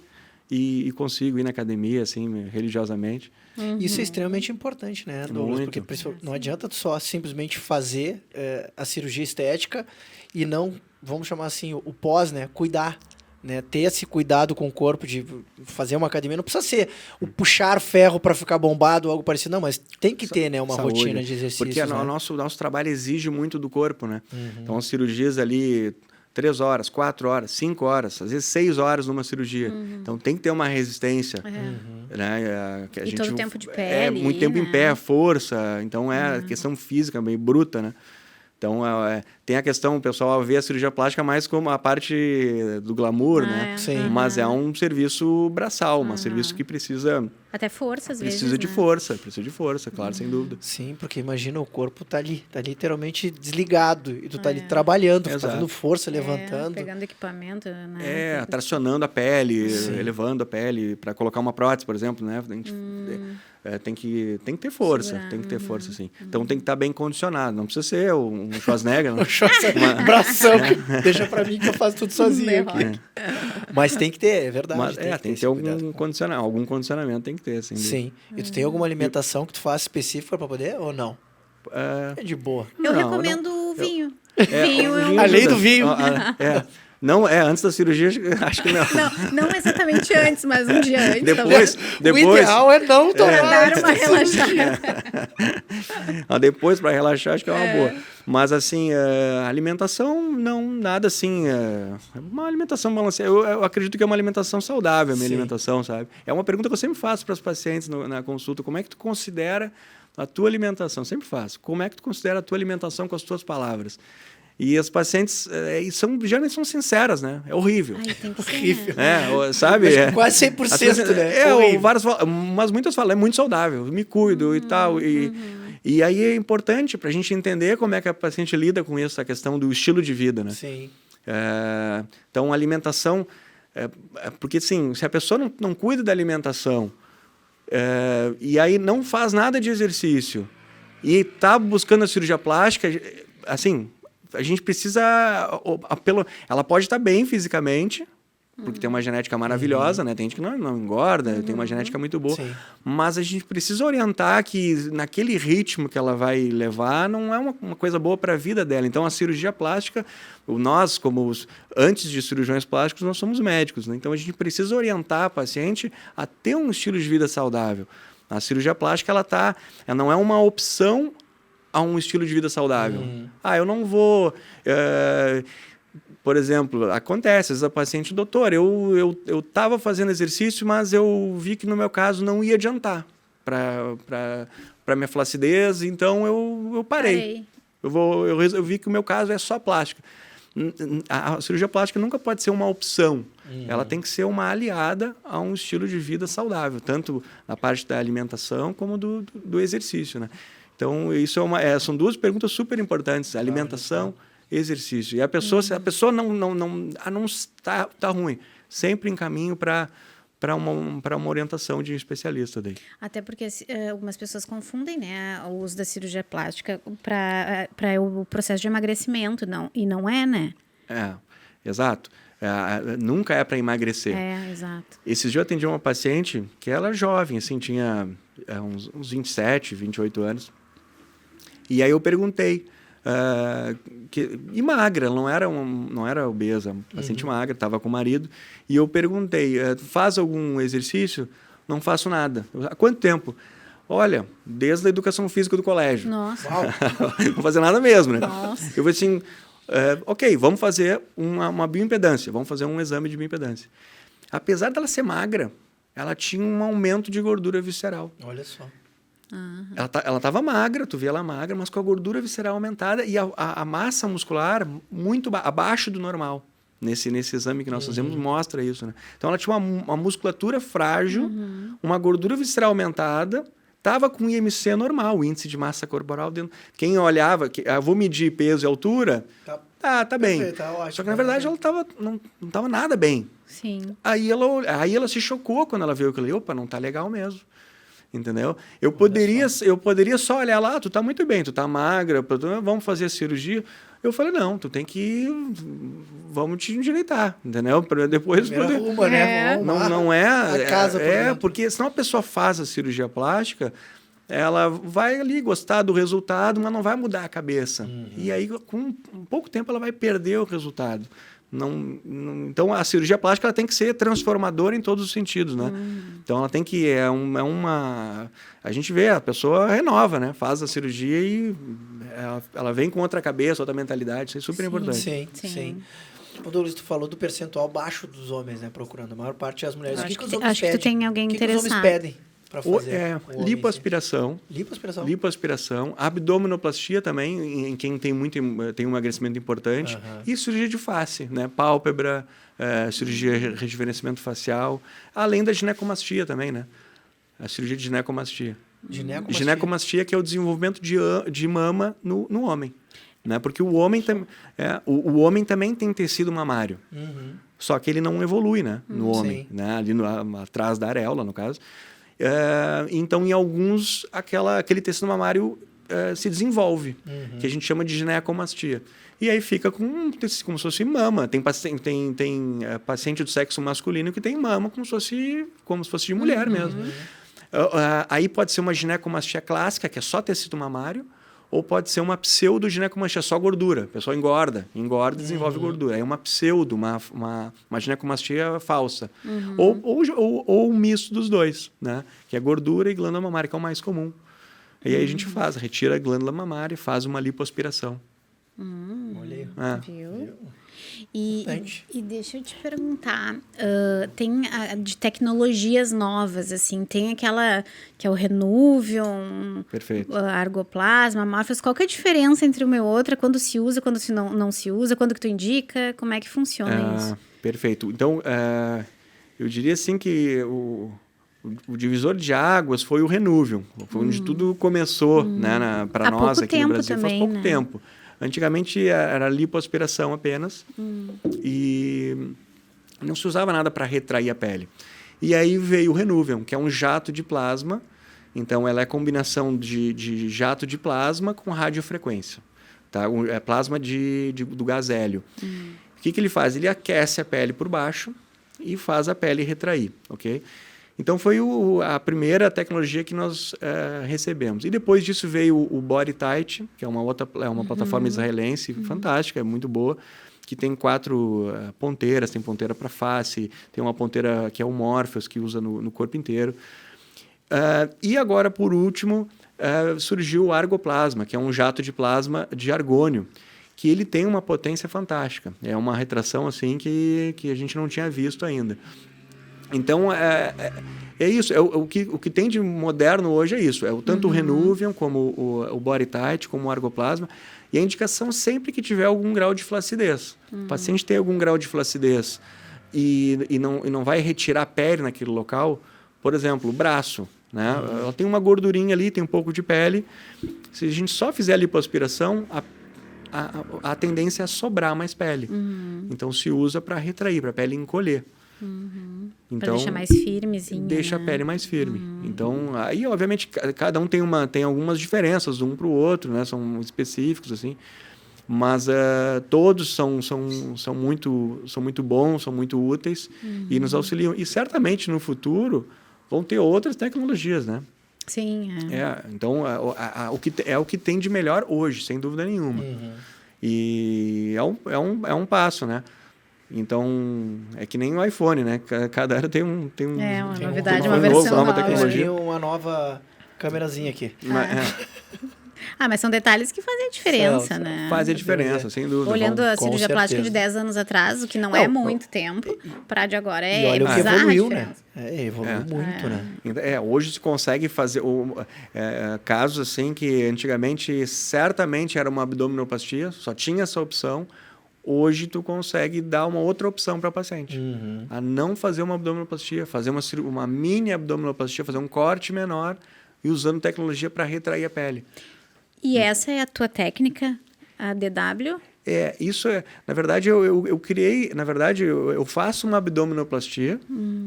e consigo ir na academia, assim, religiosamente. Isso é extremamente importante, né, Douglas? Muito. Porque não adianta tu só simplesmente fazer a cirurgia estética e não, vamos chamar assim, o pós, né? Cuidar. Né? Ter esse cuidado com o corpo de fazer uma academia. Não precisa ser o puxar ferro para ficar bombado ou algo parecido. Não, mas tem que ter, né, uma Saúde. rotina de exercícios. Porque né? o nosso trabalho exige muito do corpo, né? Então, as cirurgias ali... 3 horas, 4 horas, 5 horas, às vezes 6 horas numa cirurgia. Então tem que ter uma resistência. Né? E todo o tempo de pé. Muito tempo em pé, força. Então é questão física, meio bruta, né? Então tem a questão, o pessoal vê a cirurgia plástica mais como a parte do glamour, né? Sim. Mas é um serviço braçal, um serviço que precisa... Até força, às vezes, Precisa de né? força, claro, sem dúvida. Sim, porque imagina, o corpo tá literalmente desligado e tu tá ali trabalhando, Exato. fazendo força, levantando. Pegando equipamento, né? Tracionando a pele, Sim. elevando a pele para colocar uma prótese, por exemplo, né? A gente, tem que ter força, Segurar. tem que ter força, sim. Então tem que estar bem condicionado, não precisa ser um Schwarzenegger, né? Bração, deixa pra mim que eu faço tudo sozinho aqui. Mas tem que ter, é verdade. Mas tem que ter algum condicionamento, tem que ter, assim. Sim. E tu tem alguma alimentação que tu faz específica para poder ou não? É de boa. Eu recomendo o vinho. Vinho Além ajuda. do vinho. Não, antes da cirurgia, acho que não. Não exatamente antes, mas um dia antes. Depois, O ideal é não tomar. Dar uma relaxada. Depois, para relaxar, acho que é uma boa. Mas, assim, alimentação, não, nada assim. Uma alimentação balanceada. Eu acredito que é uma alimentação saudável, a minha alimentação, sabe? É uma pergunta que eu sempre faço para os pacientes na consulta. Como é que tu considera a tua alimentação? Sempre faço. Como é que tu considera a tua alimentação com as tuas palavras? E as pacientes geralmente são sinceras, né? É horrível. Ai, tem que ser, Horrível. né? Sabe? Quase 100%, né? Mas muitas falam, é muito saudável, me cuido e tal. E aí é importante para a gente entender como é que a paciente lida com isso, a questão do estilo de vida, né? Sim. Então, a alimentação... porque, assim, se a pessoa não cuida da alimentação e aí não faz nada de exercício e está buscando a cirurgia plástica, assim... A gente precisa... Ela pode estar bem fisicamente, porque tem uma genética maravilhosa, né? Tem gente que não engorda, tem uma genética muito boa. Sim. Mas a gente precisa orientar que naquele ritmo que ela vai levar não é uma coisa boa para a vida dela. Então, a cirurgia plástica, nós, antes de cirurgiões plásticos, nós somos médicos, né? Então, a gente precisa orientar a paciente a ter um estilo de vida saudável. A cirurgia plástica, ela não é uma opção a um estilo de vida saudável. Eu não vou... Por exemplo, acontece, às vezes a paciente, doutor, eu estava fazendo exercício, mas eu vi que no meu caso não ia adiantar para minha flacidez, então eu parei. Eu vi que o meu caso é só plástica. A cirurgia plástica nunca pode ser uma opção. Ela tem que ser uma aliada a um estilo de vida saudável, tanto na parte da alimentação como do exercício, né? Então, isso são duas perguntas super importantes, alimentação, exercício. E a pessoa, se a pessoa não está ruim, sempre encaminho para uma orientação de um especialista daí. Até porque algumas pessoas confundem, né, o uso da cirurgia plástica para o processo de emagrecimento, e não é, né? Exato. Nunca é para emagrecer. Exato. Esses dias eu atendi uma paciente que ela era jovem, assim, tinha uns 27, 28 anos. E aí eu perguntei, e magra, não era obesa, paciente magra, estava com o marido, e eu perguntei, faz algum exercício? Não faço nada. Há quanto tempo? Olha, desde a educação física do colégio. Nossa. Não vou fazer nada mesmo, né? Nossa. Eu falei assim, ok, vamos fazer uma bioimpedância, vamos fazer um exame de bioimpedância. Apesar dela ser magra, ela tinha um aumento de gordura visceral. Olha só. Ela estava magra, tu via ela magra, mas com a gordura visceral aumentada e a massa muscular muito abaixo do normal. Nesse exame que nós fazemos mostra isso, né? Então ela tinha uma musculatura frágil, uma gordura visceral aumentada, estava com IMC normal, o índice de massa corporal dentro. Quem olhava, vou medir peso e altura, tá bem. Perfeito, tá ótimo. Só que na verdade ela não estava nada bem. Sim. Aí ela se chocou quando ela viu aquilo. Opa, não tá legal mesmo. Entendeu? Eu poderia só olhar lá, tu tá muito bem, tu tá magra, vamos fazer a cirurgia. Eu falei, não, tu tem que... Vamos te endireitar, entendeu? Para depois poder... Arruma, né? Não é... A casa porque senão a pessoa faz a cirurgia plástica, ela vai ali gostar do resultado, mas não vai mudar a cabeça. E aí, com pouco tempo, ela vai perder o resultado. Então, a cirurgia plástica ela tem que ser transformadora em todos os sentidos, né? Então, ela tem que... A gente vê, a pessoa renova, né? Faz a cirurgia e ela vem com outra cabeça, outra mentalidade. Isso é super importante. Sim. O Douglas, tu falou do percentual baixo dos homens, né? Procurando. A maior parte das mulheres. Acho que tu tem alguém interessado. O que os homens pedem para fazer? Lipoaspiração. Lipoaspiração. Abdominoplastia também, em quem tem um emagrecimento importante. E cirurgia de face, né? Pálpebra, cirurgia de rejuvenescimento facial. Além da ginecomastia também, né? A cirurgia de ginecomastia. Ginecomastia, que é o desenvolvimento de mama no homem. Né? Porque o homem também tem tecido mamário. Só que ele não evolui, né? No homem. Né? Ali atrás da areola, no caso. Então, em alguns, aquele tecido mamário se desenvolve, que a gente chama de ginecomastia. E aí fica como se fosse mama. Tem paciente do sexo masculino que tem mama como se fosse de mulher mesmo. Aí pode ser uma ginecomastia clássica, que é só tecido mamário, ou pode ser uma pseudoginecomastia, só gordura. A pessoa engorda e desenvolve gordura. Aí é uma pseudo, uma ginecomastia falsa. Ou um misto dos dois, né? Que é gordura e glândula mamária, que é o mais comum. E aí a gente retira a glândula mamária e faz uma lipoaspiração. Olha aí. Viu? E deixa eu te perguntar, tem de tecnologias novas, assim, tem aquela que é o Renuvium, Perfeito. Argoplasma, Morpheus, qual que é a diferença entre uma e outra, quando se usa, quando não se usa, quando que tu indica, como é que funciona isso? Perfeito. Então, eu diria assim que o divisor de águas foi o Renuvium, foi onde tudo começou, né, para nós aqui no Brasil, também, faz pouco né? tempo. Antigamente era lipoaspiração apenas e não se usava nada para retrair a pele. E aí veio o Renuvium, que é um jato de plasma. Então, ela é a combinação de jato de plasma com radiofrequência. Tá? É plasma do gás hélio. O que ele faz? Ele aquece a pele por baixo e faz a pele retrair, ok? Então, foi a primeira tecnologia que nós recebemos. E depois disso veio o Body Tight, que é uma plataforma israelense fantástica, é muito boa, que tem 4 ponteiras, tem ponteira para face, tem uma ponteira que é o Morpheus, que usa no corpo inteiro. E agora, por último, surgiu o Argoplasma, que é um jato de plasma de argônio, que ele tem uma potência fantástica. É uma retração assim que a gente não tinha visto ainda. Então, é isso. O que tem de moderno hoje é isso. É tanto o Renuvium, como o Body Tight, como o Argoplasma. E a indicação sempre que tiver algum grau de flacidez. O paciente tem algum grau de flacidez e não vai retirar a pele naquele local. Por exemplo, o braço. Né? Ela tem uma gordurinha ali, tem um pouco de pele. Se a gente só fizer a lipoaspiração, a tendência é sobrar mais pele. Então, se usa para retrair, para a pele encolher. Então, para deixar mais firmezinha. Deixa a pele mais firme. Então, aí, obviamente, cada um tem algumas diferenças um para o outro, né? São específicos, assim. Mas todos são muito bons, são muito úteis e nos auxiliam. E, certamente, no futuro, vão ter outras tecnologias, né? Sim. Então, o que tem de melhor hoje, sem dúvida nenhuma. E é um passo, né? Então, é que nem o iPhone, né? Cada ano tem uma novidade, uma versão nova nova. tecnologia. Tem uma nova câmerazinha aqui. Mas são detalhes que fazem a diferença, né? Faz a diferença, sem dúvida. Olhando a cirurgia plástica de 10 anos atrás, o que não é muito tempo, para de agora é bizarra a evoluiu, né? diferença. Evoluiu muito, né? Hoje se consegue fazer casos assim que antigamente certamente era uma abdominoplastia, só tinha essa opção. Hoje tu consegue dar uma outra opção para o paciente. A não fazer uma abdominoplastia, fazer uma mini abdominoplastia, fazer um corte menor e usando tecnologia para retrair a pele. E essa é a tua técnica, a DW? Isso na verdade, eu criei, na verdade, eu faço uma abdominoplastia,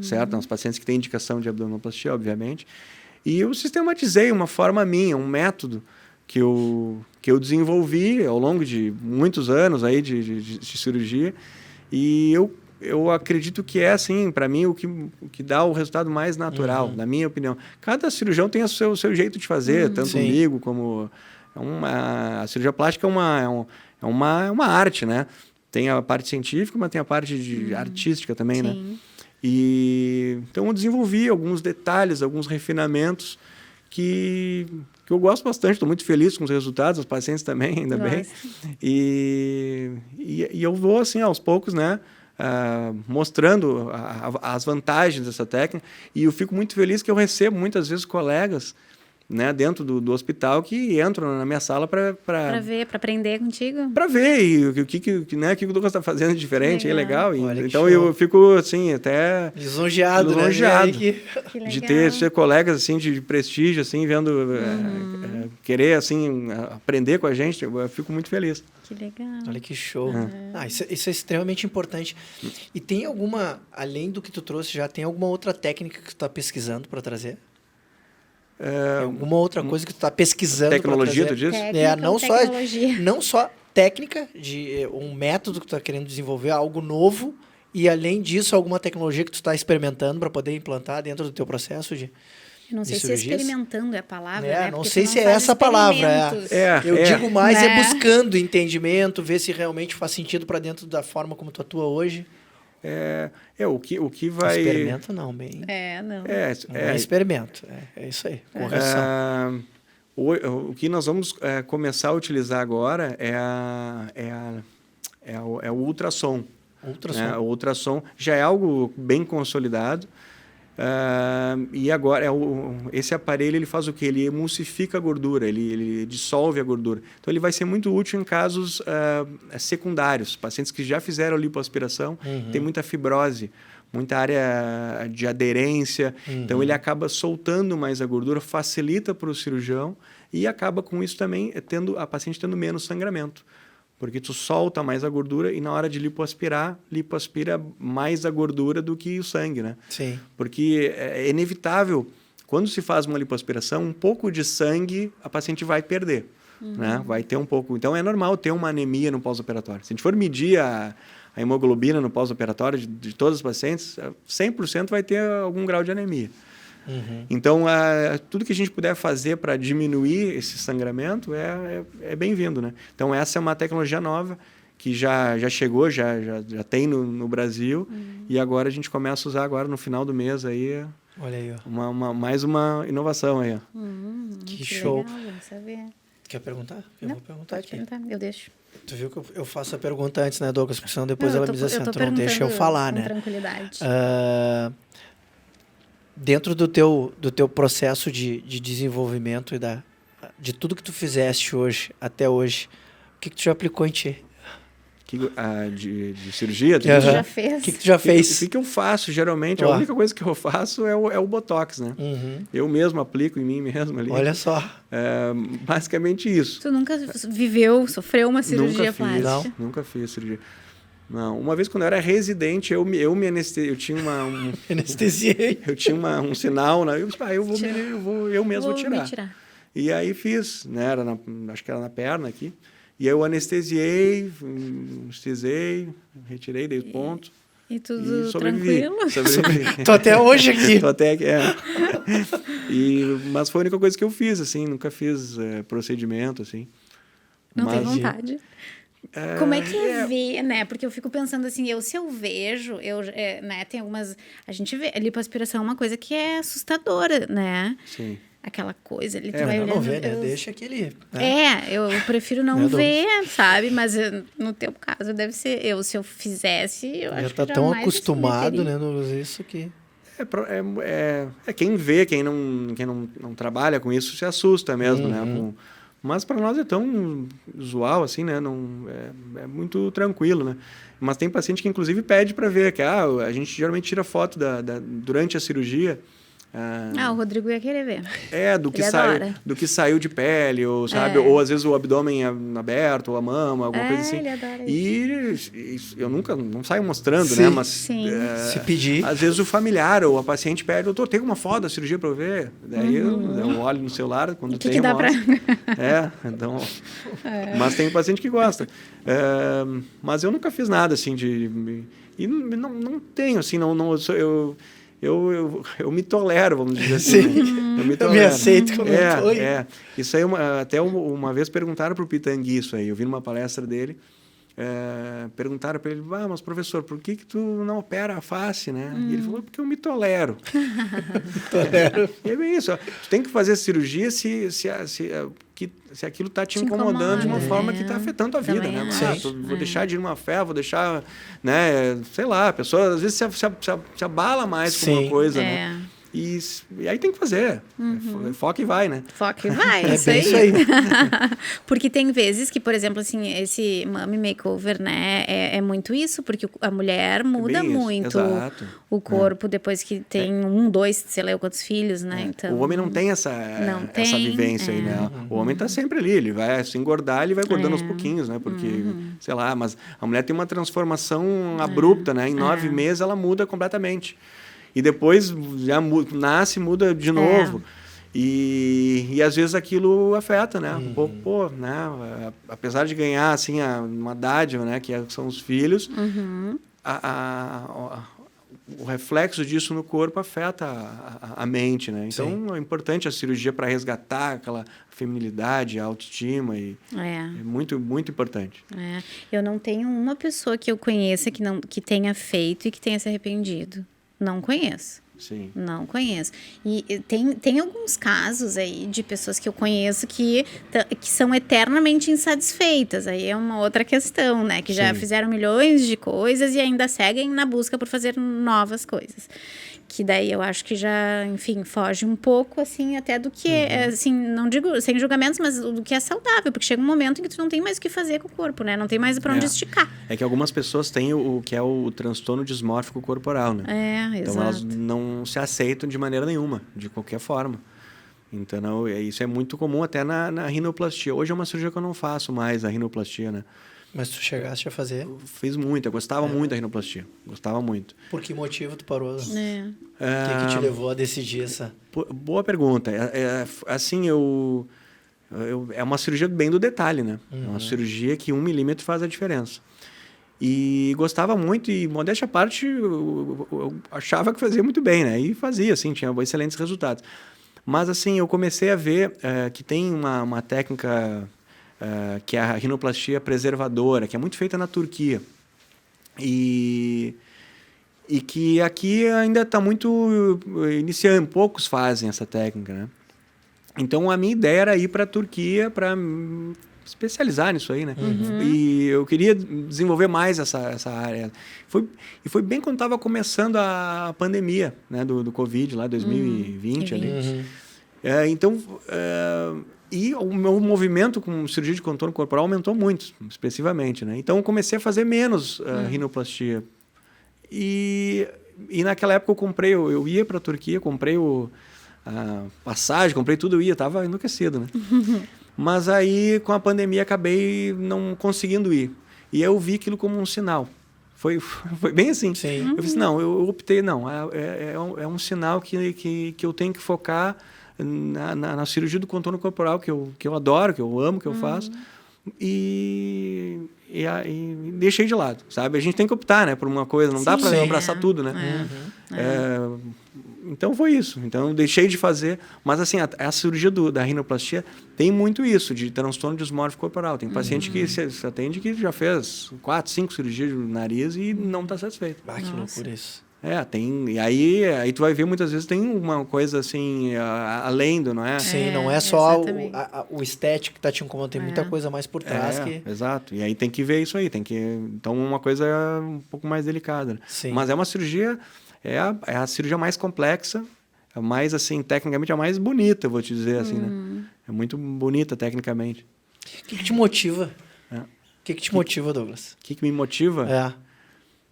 certo? Os pacientes que têm indicação de abdominoplastia, obviamente, e eu sistematizei uma forma minha, um método que eu desenvolvi ao longo de muitos anos aí de cirurgia, e eu acredito que é, assim, para mim, o que dá o resultado mais natural, na minha opinião. Cada cirurgião tem o seu jeito de fazer, tanto comigo como... a cirurgia plástica é uma arte, né? Tem a parte científica, mas tem a parte artística também, né? Então, eu desenvolvi alguns detalhes, alguns refinamentos que eu gosto bastante, estou muito feliz com os resultados, os pacientes também, ainda bem. E eu vou, assim, aos poucos, né? Mostrando as vantagens dessa técnica. E eu fico muito feliz que eu recebo, muitas vezes, colegas, né, dentro do hospital que entram na minha sala para ver, para aprender contigo. Para ver e o que o Douglas está fazendo de diferente, legal. Então eu fico assim até lisonjeado, né? De ter colegas assim de prestígio, assim, vendo querer assim aprender com a gente. Eu fico muito feliz. Que legal. Olha que show. Isso é extremamente importante. E tem alguma, além do que tu trouxe, já tem alguma outra técnica que tu está pesquisando para trazer? Alguma outra coisa que tu está pesquisando? Tecnologia, tu diz? Não só técnica, de um método que tu está querendo desenvolver, algo novo, e além disso, alguma tecnologia que tu está experimentando para poder implantar dentro do teu processo de... Eu não sei se experimentando é a palavra, né? Não sei se é essa a palavra. Eu digo mais buscando entendimento, ver se realmente faz sentido para dentro da forma como tu atua hoje. O que vai... Experimento não, bem... não. É experimento. É isso aí, correção. O que nós vamos começar a utilizar agora é o ultrassom. Ultrassom. O ultrassom já é algo bem consolidado. E agora, esse aparelho ele faz o quê? Ele emulsifica a gordura, ele dissolve a gordura. Então, ele vai ser muito útil em casos secundários. Pacientes que já fizeram lipoaspiração, tem muita fibrose, muita área de aderência. Então, ele acaba soltando mais a gordura, facilita para o cirurgião e acaba com isso também a paciente tendo menos sangramento. Porque tu solta mais a gordura e na hora de lipoaspira mais a gordura do que o sangue, né? Sim. Porque é inevitável, quando se faz uma lipoaspiração, um pouco de sangue a paciente vai perder, né? Vai ter um pouco. Então, é normal ter uma anemia no pós-operatório. Se a gente for medir a hemoglobina no pós-operatório de todos os pacientes, 100% vai ter algum grau de anemia. Então, tudo que a gente puder fazer para diminuir esse sangramento é bem-vindo, né? Então, essa é uma tecnologia nova que já chegou, já tem no Brasil, e agora a gente começa a usar agora no final do mês aí. Olha aí, ó. Mais uma inovação aí. Que show. Legal, vamos saber. Quer perguntar? Eu Não, vou perguntar pode aqui. perguntar, eu deixo. Tu viu que eu faço a pergunta antes, né, Douglas? Porque senão depois Não, ela me diz assim, eu tô tu não deixa eu perguntando falar, com né? tranquilidade. Dentro do teu processo de desenvolvimento e de tudo que tu fizeste hoje, até hoje, o que tu já aplicou em ti? De cirurgia? O que tu já O fez? que tu já fez? O que eu faço, geralmente, Ó. a única coisa que eu faço é o Botox, né? Eu mesmo aplico em mim mesmo ali. Olha só. Basicamente isso. Tu nunca sofreu uma cirurgia plástica? Nunca fiz cirurgia. Não. Uma vez, quando eu era residente, eu me anestesiei. Eu tinha Anestesiei. eu tinha um sinal, né? Eu disse, eu mesmo vou tirar. me tirar. E aí fiz, né? Acho que era na perna aqui. E aí eu anestesiei, retirei, dei o ponto. E tudo E sobrevivi. tranquilo? Tô até hoje aqui. Tô até aqui, mas foi a única coisa que eu fiz, assim. Nunca fiz procedimento, assim. Não tem Mas- vontade. Como é que ver, né? Porque eu fico pensando assim, se eu vejo, né, tem algumas... A gente vê, a lipoaspiração é uma coisa que é assustadora, né? Sim. Aquela coisa ali, tu É, vai melhor olhando... não ver, né? eu- Deixa aquele... Né? eu prefiro não Né, ver, sabe? Mas no teu caso, deve ser... Se eu fizesse, eu Já acho tá que tão jamais me acostumado, submeteria. né, Douglas? Isso que... Quem vê, quem não trabalha com isso se assusta mesmo, né? Mas para nós é tão usual assim, né? É muito tranquilo, né? Mas tem paciente que inclusive pede para ver, que a gente geralmente tira foto durante a cirurgia. O Rodrigo ia querer ver. Do que saiu de pele, ou sabe, ou às vezes o abdômen aberto, ou a mama, alguma coisa assim. Ele adora E eu não saio mostrando, Sim. né? Mas Sim. Se pedir... às vezes o familiar ou a paciente pede, doutor, tem uma foto da cirurgia para eu ver? Daí eu olho no celular, quando O que tem, que dá pra... então... Mas tem paciente que gosta. Mas eu nunca fiz nada, assim, e não tenho, assim, eu me tolero, vamos dizer assim. Sim. Né? Eu me Eu tolero. me aceito como eu tô. Isso aí, até uma vez perguntaram para o Pitangui isso aí. Eu vi numa palestra dele. Perguntaram para ele, mas professor, por que tu não opera a face, né? E ele falou, porque eu me tolero. E é bem isso. Ó. Tu tem que fazer cirurgia se aquilo está te incomodando de uma forma que está afetando a vida, Também né? acho. Vou deixar de ir numa fé, vou deixar, né? Sei lá, a pessoa às vezes se abala mais com uma coisa, né? E aí tem que fazer. Foca e vai, né? Foca e vai, É isso bem aí. isso aí. Porque tem vezes que, por exemplo, assim, esse Mummy Makeover, né, é muito isso, porque a mulher muda bem isso, muito exato. o corpo depois que tem 1, 2, sei lá quantos filhos, né? Então, O homem não tem essa vivência aí, né? O homem tá sempre ali, ele vai se engordar, ele vai engordando aos pouquinhos, né? Porque, sei lá, mas a mulher tem uma transformação abrupta, né? Em 9 meses ela muda completamente. E depois já nasce, muda de novo. E às vezes aquilo afeta, né? Pô, né? Apesar de ganhar, assim, uma dádiva, né? Que são os filhos, o reflexo disso no corpo afeta a mente, né? Então, é importante a cirurgia para resgatar aquela feminilidade, a autoestima. É muito, muito importante. Eu não tenho uma pessoa que eu conheça que tenha feito e que tenha se arrependido. Não conheço. Sim. Não conheço. E tem alguns casos aí de pessoas que eu conheço que são eternamente insatisfeitas. Aí é uma outra questão, né? Que já fizeram milhões de coisas e ainda seguem na busca por fazer novas coisas. Que daí eu acho que já, enfim, foge um pouco, assim, até do que assim, não digo sem julgamentos, mas do que é saudável. Porque chega um momento em que tu não tem mais o que fazer com o corpo, né? Não tem mais pra onde esticar. É que algumas pessoas têm o que é o transtorno dismórfico corporal, né? Então, exato. elas não se aceitam de maneira nenhuma, de qualquer forma. Então, isso é muito comum até na rinoplastia. Hoje é uma cirurgia que eu não faço mais, a rinoplastia, né? Mas tu chegaste a fazer? Eu fiz muito, eu gostava muito da rinoplastia. Gostava muito. Por que motivo tu parou? O É. que te levou a decidir essa? Boa pergunta. Assim, é uma cirurgia bem do detalhe, né? É uma cirurgia que 1 milímetro faz a diferença. E gostava muito, e modéstia à parte, eu achava que fazia muito bem, né? E fazia, assim, tinha excelentes resultados. Mas, assim, eu comecei a ver que tem uma técnica que é a rinoplastia preservadora, que é muito feita na Turquia. E que aqui ainda está muito iniciando, poucos fazem essa técnica, né? Então, a minha ideia era ir para a Turquia para especializar nisso aí, né? E eu queria desenvolver mais essa área. Foi bem quando estava começando a pandemia, né, do Covid, lá 2020 ali. Então, e o meu movimento com cirurgia de contorno corporal aumentou muito, expressivamente, né? Então, eu comecei a fazer menos rinoplastia. E naquela época eu ia para a Turquia, comprei a passagem, comprei tudo, eu estava enlouquecido, né? Mas aí, com a pandemia, acabei não conseguindo ir. E eu vi aquilo como um sinal. Foi bem assim. Sim. Eu disse, não, eu optei, não. É um sinal que eu tenho que focar na cirurgia do contorno corporal, que eu adoro, que eu amo, que eu faço. E deixei de lado, sabe? A gente tem que optar, né, por uma coisa. Não dá para abraçar tudo, né? Então, foi isso. Então, eu deixei de fazer. Mas, assim, a cirurgia da rinoplastia tem muito isso, de transtorno dismórfico corporal. Tem paciente que se atende que já fez 4, 5 cirurgias no nariz e não está satisfeito. Ah, que loucura isso. Tem. E aí tu vai ver, muitas vezes, tem uma coisa, assim, além do, não é? Sim, não é só o estético que está te incomodando, tem muita coisa mais por trás que... Exato. E aí tem que ver isso aí. Então, uma coisa um pouco mais delicada. Né? Sim. Mas é uma cirurgia... É a cirurgia mais complexa, mais, assim, tecnicamente, a mais bonita, vou te dizer, assim, né? É muito bonita, tecnicamente. O que te motiva? O que te motiva, Douglas? O que me motiva?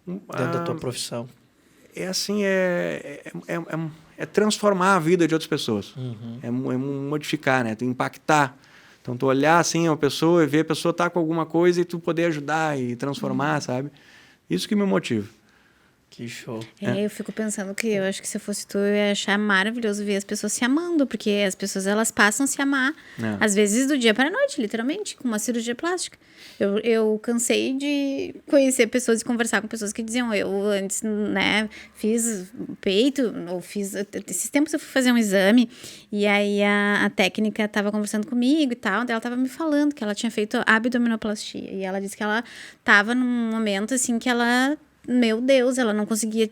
Dentro da tua profissão. É assim, é transformar a vida de outras pessoas. É modificar, né? Impactar. Então, tu olhar, assim, uma pessoa e ver a pessoa tá com alguma coisa e tu poder ajudar e transformar, sabe? Isso que me motiva. Que show. Eu fico pensando que eu acho que se eu fosse tu, eu ia achar maravilhoso ver as pessoas se amando, porque as pessoas, elas passam a se amar, às vezes do dia para a noite, literalmente, com uma cirurgia plástica. Eu cansei de conhecer pessoas e conversar com pessoas que diziam, eu antes, né, fiz peito, ou esses tempos eu fui fazer um exame, e aí a técnica estava conversando comigo e tal, daí ela estava me falando que ela tinha feito abdominoplastia, e ela disse que ela estava num momento, assim, que ela... Meu Deus, ela não conseguia,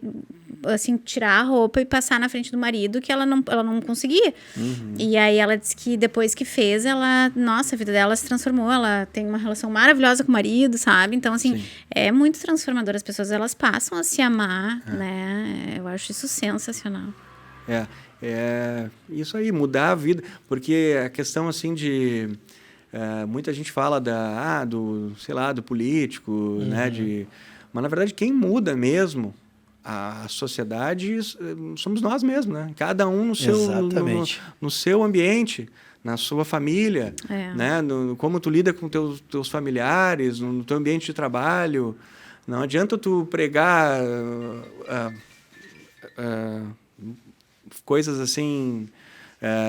assim, tirar a roupa e passar na frente do marido, que ela não conseguia. E aí ela disse que depois que fez, nossa, a vida dela se transformou, ela tem uma relação maravilhosa com o marido, sabe? Então, assim, é muito transformador. As pessoas, elas passam a se amar, né? Eu acho isso sensacional. Isso aí, mudar a vida. Porque a questão, assim, de... muita gente fala do político, né? Mas, na verdade, quem muda mesmo a sociedade somos nós mesmos, né? Cada um no seu ambiente, na sua família, né? Como tu lida com teus familiares, no teu ambiente de trabalho. Não adianta tu pregar coisas assim...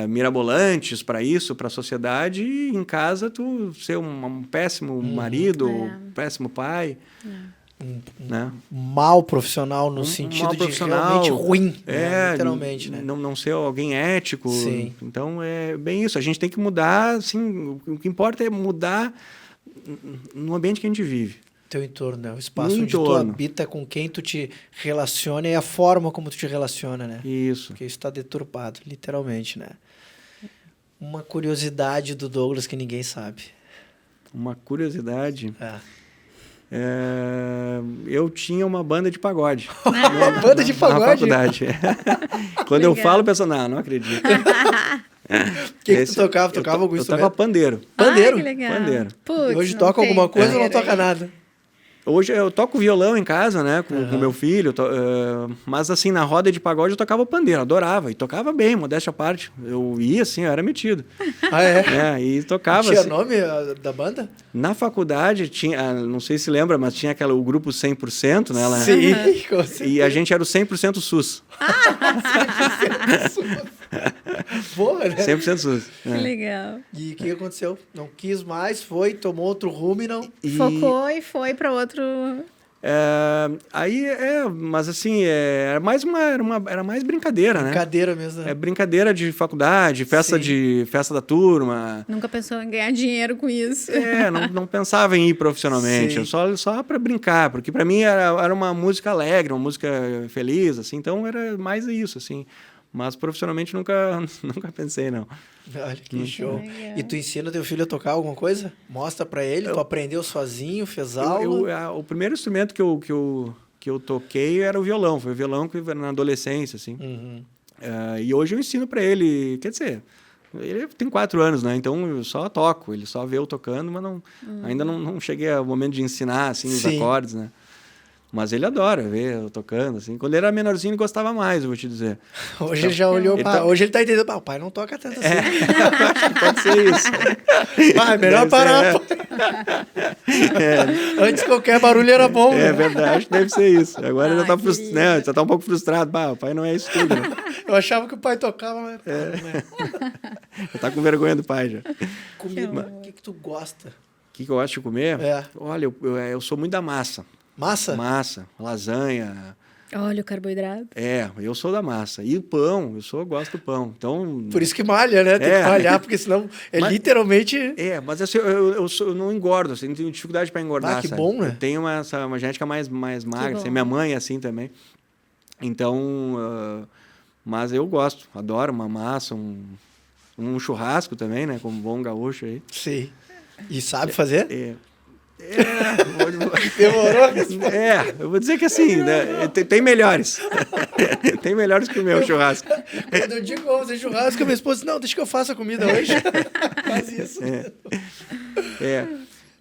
mirabolantes para isso, para a sociedade, e em casa tu ser um péssimo marido, um péssimo pai... né? Mal profissional no sentido de realmente ruim, né? Literalmente, né? Não ser alguém ético. Sim. Então, é bem isso. A gente tem que mudar, assim, o que importa é mudar no ambiente que a gente vive. Teu entorno, né? O espaço onde tu habita, com quem tu te relaciona e a forma como tu te relaciona, né? Isso. Porque isso está deturpado, literalmente, né? Uma curiosidade do Douglas que ninguém sabe. Uma curiosidade... eu tinha uma banda de pagode. Uma banda de pagode? Na faculdade. Quando eu falo, o pessoal, não acredito. O que tu tocava? Tocava algum instrumento? Eu tocava pandeiro. Pandeiro? Ai, que legal. Pandeiro. Putz, hoje toca alguma coisa ou não toca nada? Hoje eu toco violão em casa, né, com meu filho, mas assim, na roda de pagode eu tocava pandeiro, adorava, e tocava bem, modéstia à parte. Eu ia assim, eu era metido. Ah, é? E tocava. Tinha assim. nome da banda? Na faculdade tinha, não sei se lembra, mas tinha o grupo 100%, né? Sim, com certeza. E a gente era o 100% SUS. 100% SUS. Boa, né? 100% SUS. Que legal. E o que aconteceu? Não quis mais, tomou outro rumo e não... Focou e foi para outro... Mas assim, era mais brincadeira, né? Brincadeira mesmo. Né? É brincadeira de faculdade, festa da turma. Nunca pensou em ganhar dinheiro com isso. Não pensava em ir profissionalmente, só para brincar, porque para mim era uma música alegre, uma música feliz, assim, então era mais isso, assim. Mas profissionalmente nunca pensei, não. Olha que show. E tu ensina teu filho a tocar alguma coisa? Mostra pra ele, tu aprendeu sozinho, fez aula? O primeiro instrumento que eu toquei era o violão. Foi o violão que na adolescência, assim. E hoje eu ensino pra ele, quer dizer, ele tem 4 anos, né? Então eu só toco, ele só vê eu tocando, mas ainda não cheguei ao momento de ensinar, assim, os acordes, né? Mas ele adora ver eu tocando, assim. Quando ele era menorzinho, ele gostava mais, eu vou te dizer. Hoje ele já olhou para... Hoje ele tá entendendo. O pai não toca tanto assim. Acho que pode ser isso. Pai, melhor parar. Antes qualquer barulho era bom. É verdade, deve ser isso. Agora ele já tá um pouco frustrado. O pai não é isso tudo, né? Eu achava que o pai tocava, mas... Já tá com vergonha do pai, já. Comida, o que tu gosta? O que eu gosto de comer? Olha, eu sou muito da massa. Massa? Massa, lasanha. Olha o carboidrato. Eu sou da massa. E o pão, eu gosto do pão. Então, por isso que malha, né? Tem que malhar, porque senão literalmente... Mas assim, eu não engordo, assim, não tenho dificuldade para engordar, que sabe? bom, né? Eu tenho uma genética mais magra, assim, minha mãe é assim também. Então, mas eu gosto, adoro uma massa, um churrasco também, né? Como bom gaúcho aí. Sim. E sabe fazer? Demorou? Eu vou dizer que assim, né, tem melhores. Tem melhores que o meu churrasco. Quando eu digo vamos fazer churrasco, minha esposa diz, não, deixa que eu faça a comida hoje. Faz isso.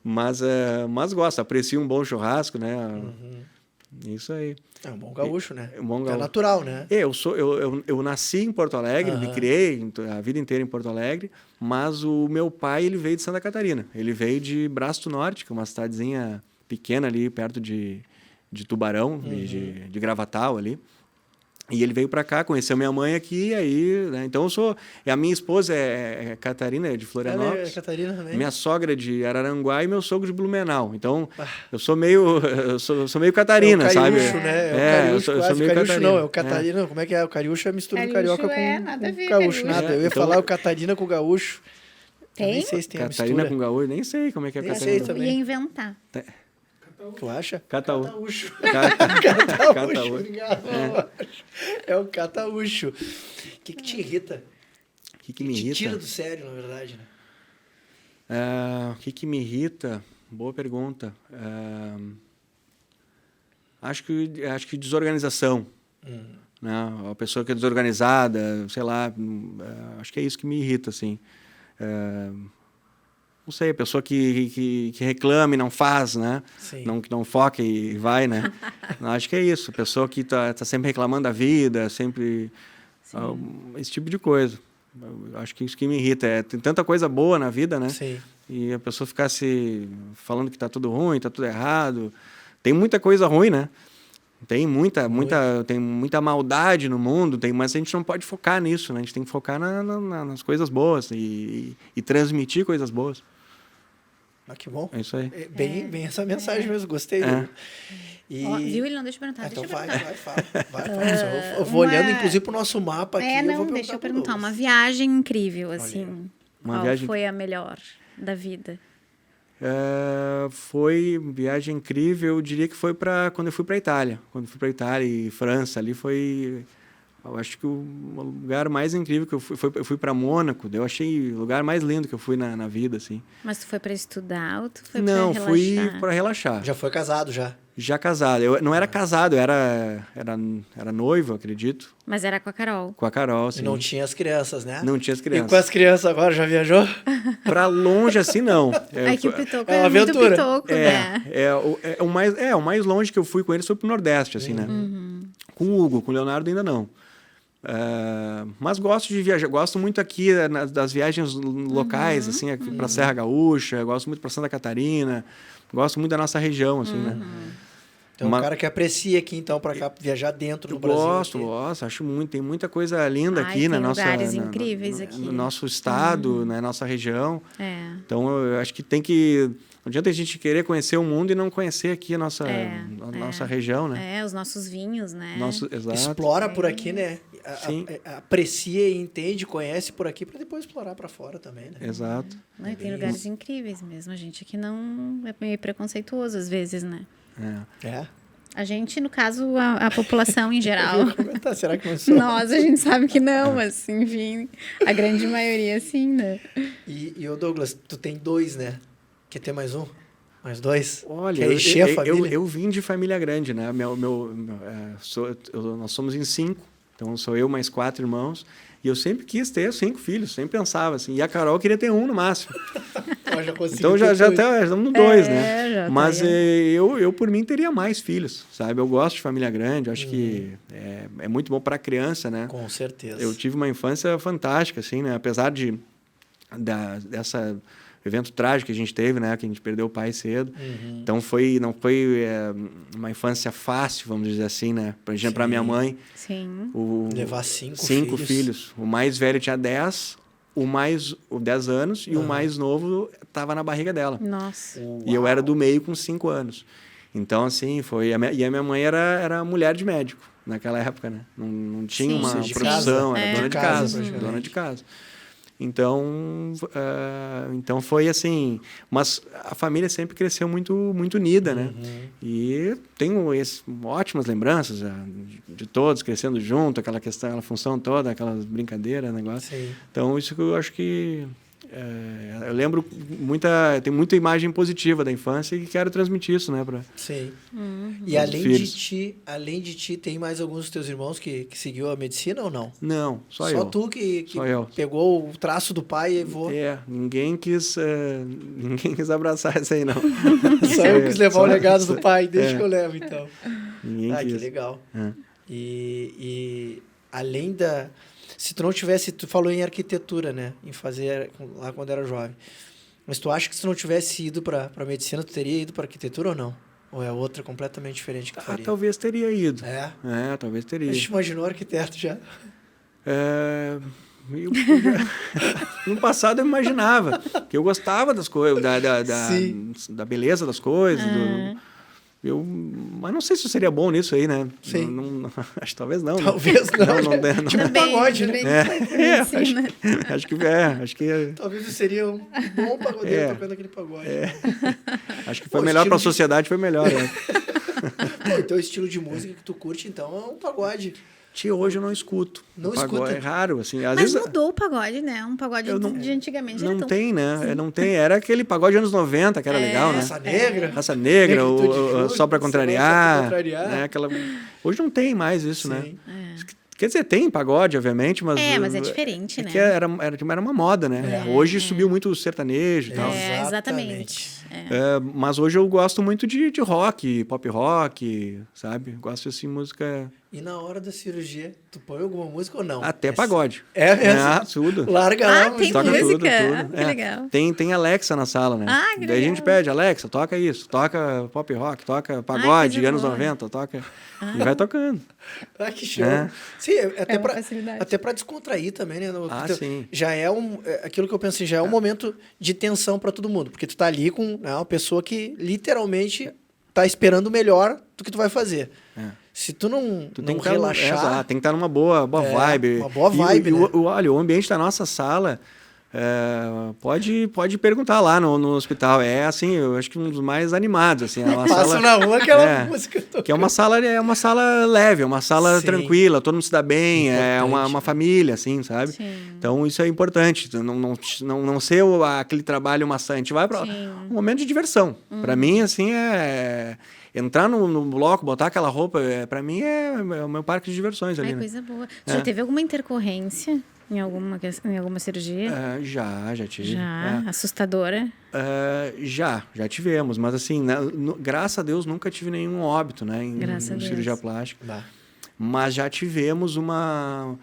Mas gosto, aprecio um bom churrasco, né? Isso aí. É um bom gaúcho, né? É natural, né? Eu nasci em Porto Alegre, me criei a vida inteira em Porto Alegre, mas o meu pai, ele veio de Santa Catarina. Ele veio de Braço do Norte, que é uma cidadezinha pequena ali, perto de Tubarão, de Gravatal ali. E ele veio para cá, conheceu minha mãe aqui, aí, né? Então a minha esposa é Catarina, é de Florianópolis. Ela é Catarina também. Minha sogra é de Araranguá e meu sogro de Blumenau. Então, eu sou meio Catarina, sabe? Né? Eu sou meio Catarina. Não, é o Catarina. Como é que é? O cariúcho é mistura do carioca com nada a ver, gaúcho. Nada. Eu ia falar o Catarina com o gaúcho. Tem? Nem sei se tem Catarina a mistura. com gaúcho, nem sei como é que é Catarina. Eu ia inventar. Tu acha? Cataúcho. Cataúcho. Obrigado. É o cataúcho. O que te irrita? O que me irrita? Te tira do sério, na verdade, né? O que me irrita? Boa pergunta. Acho que desorganização. Né? A pessoa que é desorganizada, sei lá, acho que é isso que me irrita, assim. Não sei, a pessoa que reclama e não faz, né? Que não foca e vai, né? Acho que é isso. A pessoa que tá sempre reclamando da vida, sempre... esse tipo de coisa. Acho que isso que me irrita. Tem tanta coisa boa na vida, né? Sim. E a pessoa ficar falando que tá tudo ruim, tá tudo errado. Tem muita coisa ruim, né? Tem muita maldade no mundo, mas a gente não pode focar nisso, né? A gente tem que focar nas coisas boas e transmitir coisas boas. Que bom. É isso aí. Bem essa mensagem mesmo, gostei. Viu? Ele não deixa eu perguntar. Então vai, fala. Eu vou olhando, inclusive, pro nosso mapa aqui. Deixa eu perguntar. Uma viagem incrível, assim. Qual foi a melhor da vida? Foi viagem incrível, eu diria que foi quando eu fui para Itália. Quando eu fui para Itália e França, ali foi... Eu acho que o lugar mais incrível que eu fui para Mônaco. Eu achei o lugar mais lindo que eu fui na vida, assim. Mas tu foi para estudar ou tu foi para relaxar? Não, fui para relaxar. Já foi casado, já? Já casado. Eu não era casado, eu era noivo, acredito. Mas era com a Carol? Com a Carol, sim. E não tinha as crianças, né? Não tinha as crianças. E com as crianças agora, já viajou? Para longe assim, não. Que o Pitoco é uma aventura. Muito Pitoco, né? O mais longe que eu fui com eles foi pro Nordeste, assim, né? Com o Hugo, com o Leonardo ainda não. Mas gosto de viajar, gosto muito aqui das viagens locais, assim, para Serra Gaúcha, gosto muito para Santa Catarina, gosto muito da nossa região, assim, né? Então, um cara que aprecia aqui, então, para cá, viajar dentro do Brasil. Gosto, acho muito. Tem muita coisa linda aqui na nossa... lugares incríveis aqui. No nosso estado, na nossa região. É. Então, eu acho que tem que... Não adianta a gente querer conhecer o mundo e não conhecer aqui a nossa região, né? Os nossos vinhos, né? Exato. Explora por aqui, né? Sim. Aprecia, entende, conhece por aqui, para depois explorar para fora também, né? Exato. Não, e tem lugares incríveis mesmo. A gente aqui não é meio preconceituoso às vezes, né? É. A gente, no caso, a população em geral. Será que não sou? Nós, a gente sabe que não, mas, enfim, a grande maioria, sim, né? E o Douglas, tu tem 2, né? Quer ter mais um? Mais 2? Olha, quer encher a família? Eu vim de família grande, né? Nós somos em 5, então sou eu mais 4 irmãos. E eu sempre quis ter 5 filhos, sempre pensava assim. E a Carol queria ter 1 no máximo. Então já estamos no 2, né? Mas eu, por mim, teria mais filhos, sabe? Eu gosto de família grande, eu acho que é muito bom para a criança, né? Com certeza. Eu tive uma infância fantástica, assim, né? Apesar dessa evento trágico que a gente teve, né? Que a gente perdeu o pai cedo. Então não foi uma infância fácil, vamos dizer assim, né? Para minha mãe. Sim. Levar 5 filhos. O mais velho tinha 10, 10 anos, e o mais novo estava na barriga dela. Nossa. E eu era do meio com 5 anos. Então, assim, foi... E a minha mãe era mulher de médico naquela época, né? Não tinha uma profissão, era dona de casa. Dona de casa. Então foi assim, mas a família sempre cresceu muito, muito unida, né? E tenho ótimas lembranças de todos crescendo junto, aquela função toda, aquelas brincadeiras, negócio. Sim. Então isso que eu acho que eu lembro tem muita imagem positiva da infância e quero transmitir isso, né? Sim. E além de ti, tem mais alguns dos teus irmãos que seguiu a medicina ou não? Não, só eu. Só tu que Só eu. pegou o traço do pai e levou. Ninguém quis abraçar isso aí, não. Só eu quis levar o legado do pai, deixa que eu levo, então. Ninguém quis. Que legal. E além da... Se tu não tivesse... Tu falou em arquitetura, né? Em fazer lá quando era jovem. Mas tu acha que se tu não tivesse ido para medicina, tu teria ido para arquitetura ou não? Ou é outra completamente diferente que tu faria? Talvez teria ido. Talvez teria. A gente imaginou arquiteto já? No passado eu imaginava. Que eu gostava das coisas, da beleza das coisas, mas não sei se eu seria bom nisso aí, né? Sim. Acho que talvez não. Talvez não. Tipo pagode, né? Acho que... Talvez eu seria um bom pagodeiro tocando aquele pagode. Acho que foi melhor para a sociedade, foi melhor. Então o estilo de música que tu curte, então, é um pagode. Hoje eu não escuto. Não escuta. É raro, assim. Às Mas vezes, mudou o pagode, né? Um pagode de antigamente. Não tem, né? Não tem. Era aquele pagode anos 90, que era legal, né? Raça Negra. Só pra contrariar. Né? Hoje não tem mais isso, né? Quer dizer, tem pagode, obviamente, mas... mas é diferente, né? Que era uma moda, né? Hoje subiu muito o sertanejo e tal. Exatamente. Mas hoje eu gosto muito de rock, pop rock, sabe? Gosto, assim, música... E na hora da cirurgia, tu põe alguma música ou não? Até pagode. É mesmo? Tudo. Larga lá. Tem toca música? Tudo. Que legal. Tem Alexa na sala, né? Que Daí a gente pede, Alexa, toca isso. Toca pop rock, toca pagode, anos 90, toca... E vai tocando. Que show. Sim, até pra descontrair também, né? Sim. Já é aquilo que eu pensei, já é um momento de tensão para todo mundo. Porque tu tá ali com uma pessoa que literalmente tá esperando o melhor do que tu vai fazer. Se tu não relaxar... tem que estar numa boa vibe. Uma boa vibe, né? Olha, o ambiente da nossa sala... pode perguntar lá no hospital. Assim, eu acho que um dos mais animados, assim. É uma Passa sala, na rua aquela música. Que é uma sala leve, é uma sala tranquila, todo mundo se dá bem, é uma família, assim, sabe? Sim. Então isso é importante. Não ser aquele trabalho maçante. Vai para um momento de diversão. Para mim, assim, entrar no bloco, botar aquela roupa, para mim é o meu parque de diversões ali. Coisa boa. Já teve alguma intercorrência em alguma cirurgia? Já tive. Já? Assustadora? Já tivemos, mas assim, graças a Deus nunca tive nenhum óbito, né, em cirurgia plástica. Mas já tivemos uma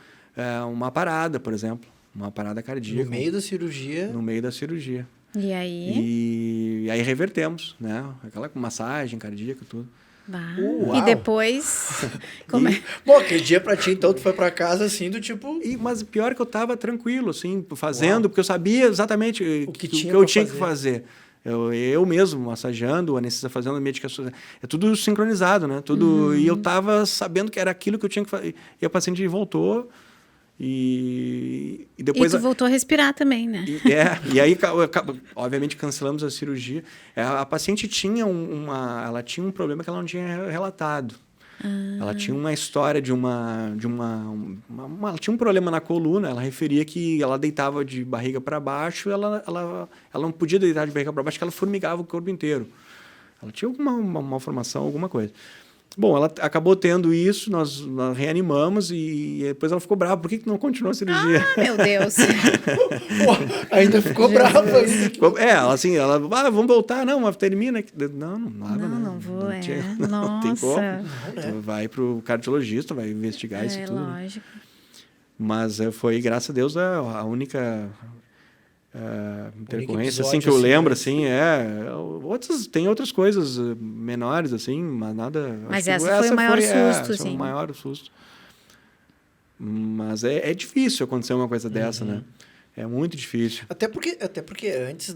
parada, por exemplo, uma parada cardíaca. No meio da cirurgia? No meio da cirurgia. E aí? E aí revertemos, né, aquela massagem cardíaca, tudo. Bah. Uau. E depois... Como é? Bom, aquele dia pra ti, então, tu foi pra casa, assim, do tipo... Mas pior que eu tava tranquilo, assim, fazendo, porque eu sabia exatamente o que tinha eu pra tinha que fazer. fazer. Eu mesmo, massageando, a anestesia fazendo a medicação. É tudo sincronizado, né? Tudo, E eu tava sabendo que era aquilo que eu tinha que fazer. E a paciente voltou e depois... E tu voltou a respirar também, né? E aí, obviamente, cancelamos a cirurgia. A paciente tinha ela tinha um problema que ela não tinha relatado. Ela tinha uma história ela tinha um problema na coluna. Ela referia que ela deitava de barriga para baixo, ela não podia deitar de barriga para baixo, porque ela formigava o corpo inteiro. Ela tinha alguma malformação, alguma coisa. Bom, ela acabou tendo isso, nós reanimamos e depois ela ficou brava. Por que não continuou a cirurgia? Ah, meu Deus. Pô, ainda ficou brava. Ela, vamos voltar. Não, mas termina. Não dava, né? Não vou, Não tem como. Nossa. Tu vai pro cardiologista, vai investigar isso tudo. Lógico. Mas foi, graças a Deus, a única intercorrência assim, que eu episódio, lembro. assim, Tem outras coisas menores, assim, mas nada... Mas acho que essa foi o maior susto, essa assim. Foi o maior susto. Mas é difícil acontecer uma coisa dessa, né? É muito difícil. Até porque antes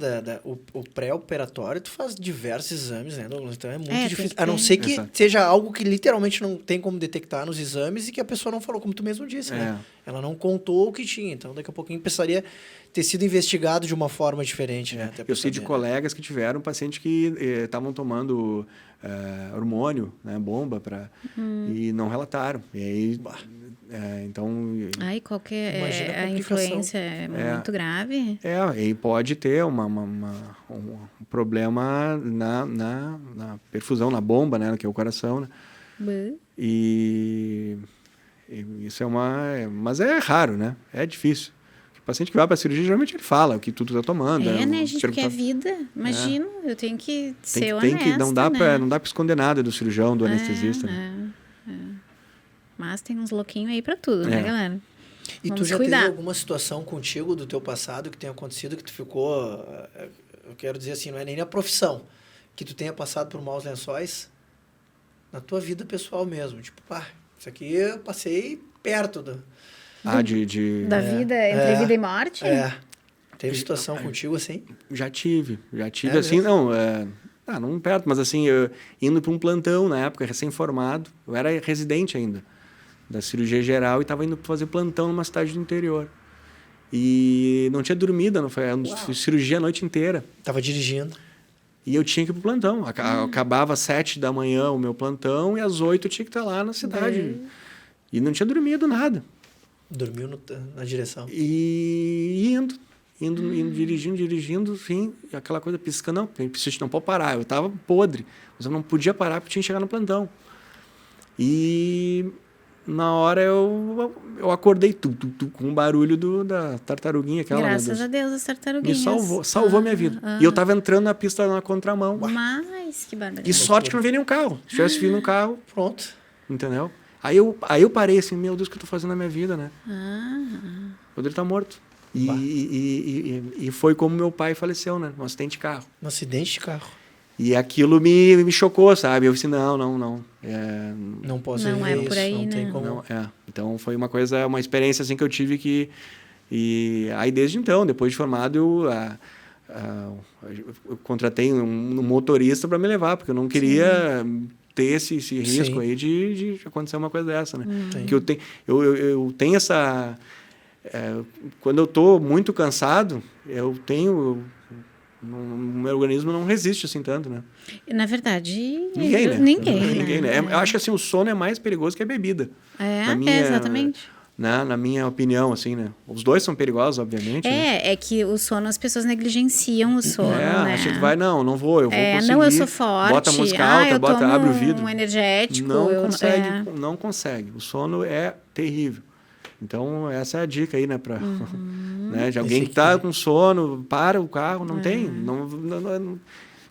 o pré-operatório, tu faz diversos exames, né, Douglas? Então é muito difícil. A não ser que seja algo que literalmente não tem como detectar nos exames e que a pessoa não falou, como tu mesmo disse, né? Ela não contou o que tinha. Então, daqui a pouquinho precisaria ter sido investigado de uma forma diferente, né? Até Eu sei de colegas que tiveram pacientes que estavam tomando hormônio, né, bomba, e não relataram. E aí... então... Ai, Imagina a a influência é muito grave. E pode ter um problema na perfusão, na bomba, né, que é o coração, né? E isso mas é raro, né? É difícil. O paciente que vai para a cirurgia, geralmente ele fala o que tudo está tomando. Né, gente? Porque é vida. Imagino, eu tenho que ser honesta, não dá né? Não dá para esconder nada do cirurgião, do anestesista. Né? Mas tem uns louquinhos aí para tudo, né, galera? E Vamos tu já cuidar. teve alguma situação contigo do teu passado que tenha acontecido que tu ficou... Eu quero dizer assim, não é nem na profissão. Que tu tenha passado por maus lençóis na tua vida pessoal mesmo. Tipo, isso aqui eu passei perto do... Da vida, entre vida e morte? Teve situação contigo assim? Já tive assim, mesmo? Não perto, mas assim, indo para um plantão na época, recém-formado, eu era residente ainda da cirurgia geral e estava indo fazer plantão numa cidade do interior. E não tinha dormido, fiz cirurgia a noite inteira. Tava dirigindo. E eu tinha que ir pro plantão. Acabava às 7 da manhã o meu plantão e às 8 eu tinha que estar lá na cidade. E não tinha dormido nada. Dormiu na direção. E indo, dirigindo, sim, e aquela coisa piscando, não pode parar. Eu estava podre, mas eu não podia parar porque tinha que chegar no plantão. E na hora eu acordei com o barulho da tartaruguinha. Graças a Deus, as tartaruguinhas. Me salvou minha vida. E eu estava entrando na pista na contramão. Mas, que barulho. E sorte que não veio nenhum carro. Se tivesse vindo um carro, pronto. Entendeu? Aí eu parei assim, meu Deus, o que eu tô fazendo na minha vida, né? Poderia estar morto. E foi como meu pai faleceu, né? Um acidente de carro. Um acidente de carro. E aquilo me chocou, sabe? Eu disse, não. Não posso não viver é por aí, isso, não né? tem como. Não, Então foi uma experiência assim que eu tive que... E aí desde então, depois de formado, eu contratei um motorista para me levar, porque eu não queria... ter esse risco aí de acontecer uma coisa dessa, né? Que eu tenho essa... quando eu estou muito cansado, o meu organismo não resiste assim tanto, né? Na verdade... Ninguém, né? Eu acho que assim, o sono é mais perigoso que a bebida. Exatamente. Na minha opinião, assim, né? Os dois são perigosos, obviamente. É que o sono, as pessoas negligenciam o sono, né? Acha que vai, não vou, eu vou conseguir. Não, eu sou forte. Bota a música alta, abre o vidro. Um energético. Não consegue. O sono é terrível. Então, essa é a dica aí, né? Né, de alguém que está com sono, para o carro, não tem.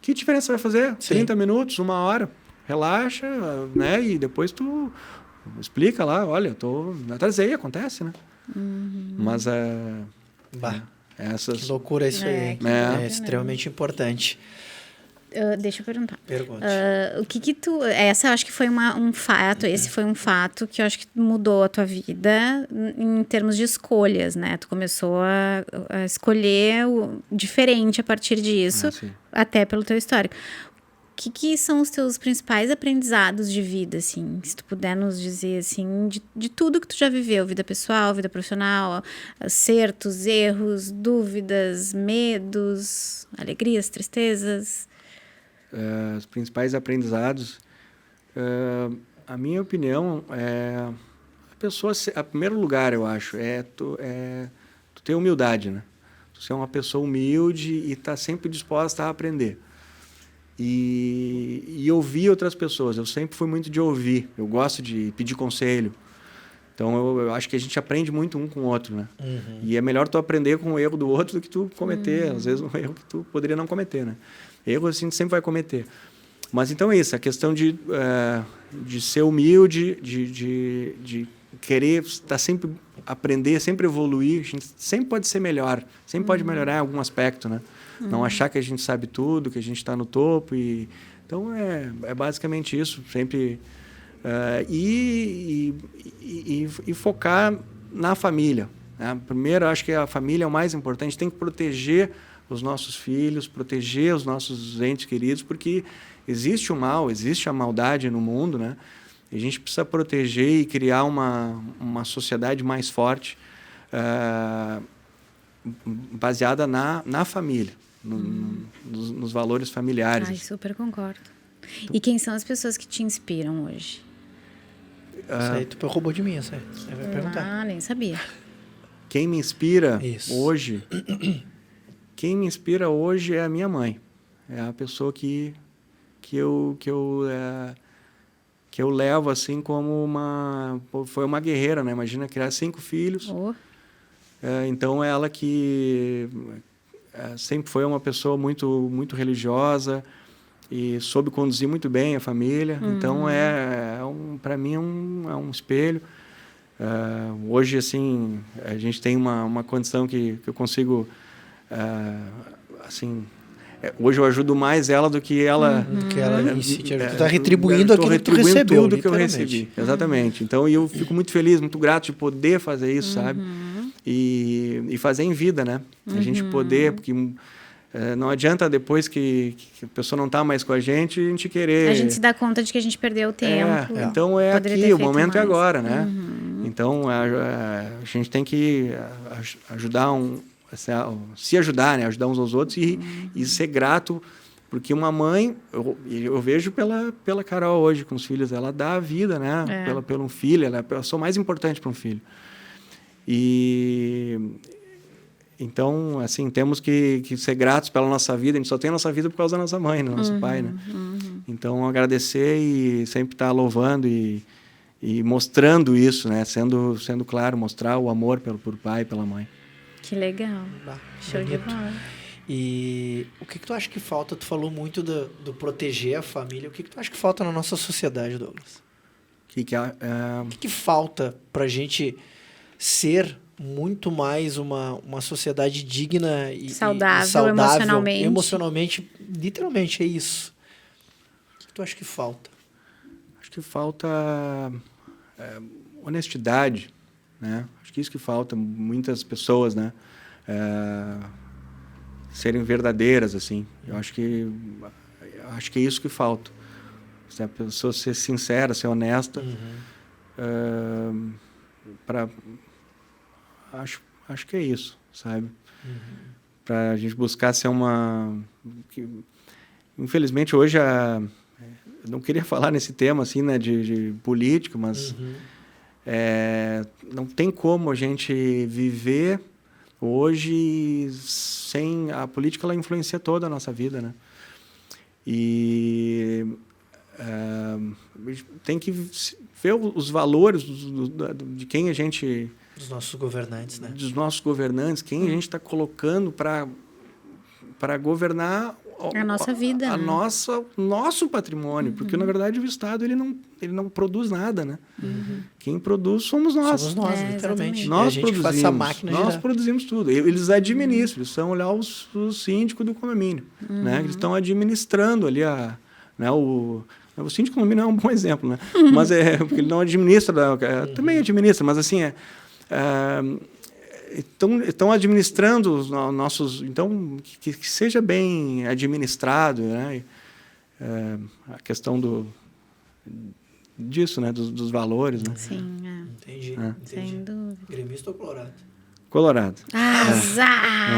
Que diferença vai fazer? 30 minutos, 1 hora. Relaxa, né? E depois tu... explica lá, olha, atrasei, acontece, né? Mas que loucura isso aí. É extremamente importante. Deixa eu perguntar. Pergunte. O que tu... Essa eu acho que foi um fato, esse foi um fato que eu acho que mudou a tua vida em termos de escolhas, né? Tu começou a escolher diferente a partir disso, até pelo teu histórico. O que são os teus principais aprendizados de vida, assim? Se tu puder nos dizer, assim, de tudo que tu já viveu, vida pessoal, vida profissional, acertos, erros, dúvidas, medos, alegrias, tristezas... Os principais aprendizados, a minha opinião é a pessoa, a primeiro lugar, eu acho, tu ter humildade, né? Tu ser uma pessoa humilde e estar sempre disposta a aprender. E ouvir outras pessoas. Eu sempre fui muito de ouvir. Eu gosto de pedir conselho. Então, eu acho que a gente aprende muito um com o outro, né? Uhum. E é melhor tu aprender com o erro do outro do que tu cometer. Às vezes, um erro que tu poderia não cometer, né? Erro, assim, tu sempre vai cometer. Mas, então, é isso. A questão de ser humilde, de querer estar sempre aprender, sempre evoluir. A gente sempre pode ser melhor. Sempre pode melhorar em algum aspecto, né? Não achar que a gente sabe tudo, que a gente está no topo. Então, é basicamente isso. Sempre... e focar na família, né? Primeiro, acho que a família é o mais importante. A gente tem que proteger os nossos filhos, proteger os nossos entes queridos, porque existe o mal, existe a maldade no mundo, né? E a gente precisa proteger e criar uma sociedade mais forte, baseada na família, nos valores familiares. Ai, super concordo. E quem são as pessoas que te inspiram hoje? Isso aí tu roubou de mim, essa aí. Você vai perguntar. Ah, nem sabia. Quem me inspira hoje... Quem me inspira hoje é a minha mãe. É a pessoa que eu levo assim como foi uma guerreira, né? Imagina criar 5 filhos. Então, ela que sempre foi uma pessoa muito, muito religiosa e soube conduzir muito bem a família. Então, para mim, é um espelho. Hoje, assim, a gente tem uma condição que eu consigo... assim, hoje eu ajudo mais ela do que ela... Do que ela em si te ajuda. Tu está retribuindo aquilo que tu recebeu, tudo que eu recebi. Exatamente. Então, eu fico muito feliz, muito grato de poder fazer isso, sabe? E fazer em vida, né? A gente poder... Porque não adianta depois que a pessoa não está mais com a gente querer... A gente se dá conta de que a gente perdeu o tempo. Então, aqui, o momento é agora, né? Então, a gente tem que ajudar se ajudar, né? Ajudar uns aos outros e ser grato, porque uma mãe, eu vejo pela Carol hoje com os filhos, ela dá a vida, né? Pelo filho, ela é a pessoa mais importante para um filho. Então, assim, temos que ser gratos pela nossa vida. A gente só tem a nossa vida por causa da nossa mãe, do nosso pai, né? Então, agradecer e sempre estar louvando e mostrando isso, né? Sendo claro, mostrar o amor por pai e pela mãe. Que legal. Show de bola. E o que tu acha que falta? Tu falou muito do proteger a família. O que tu acha que falta na nossa sociedade, Douglas? O que falta pra gente ser muito mais uma sociedade digna e saudável emocionalmente? Literalmente, é isso. O que tu acha que falta? Acho que falta honestidade, né? Acho que isso que falta. Muitas pessoas, né? Serem verdadeiras, assim. Eu acho que é isso que falta. Se a pessoa ser sincera, ser honesta, acho que é isso, sabe? Para a gente buscar ser infelizmente hoje eu não queria falar nesse tema assim, né, de política, mas não tem como a gente viver hoje sem a política. Ela influencia toda a nossa vida, né? E tem que ver os valores de quem a gente... Dos nossos governantes, né? Dos nossos governantes, quem a gente está colocando para governar A nossa vida, a né? nosso patrimônio, porque na verdade o Estado ele não produz nada, né? Quem produz somos nós. Somos nós, É, literalmente. exatamente. Nós a gente faz essa máquina nós girar. produzimos tudo. Eles administram, eles são olhar os síndicos do condomínio, né? Eles estão administrando ali né, o síndico do condomínio é um bom exemplo, né? Mas porque ele não administra, também administra, mas assim estão administrando os nossos, então que seja bem administrado, né? A questão disso, né? Dos valores, né? Sim, Entendi. sem dúvida. Gremista ou colorado? Colorado.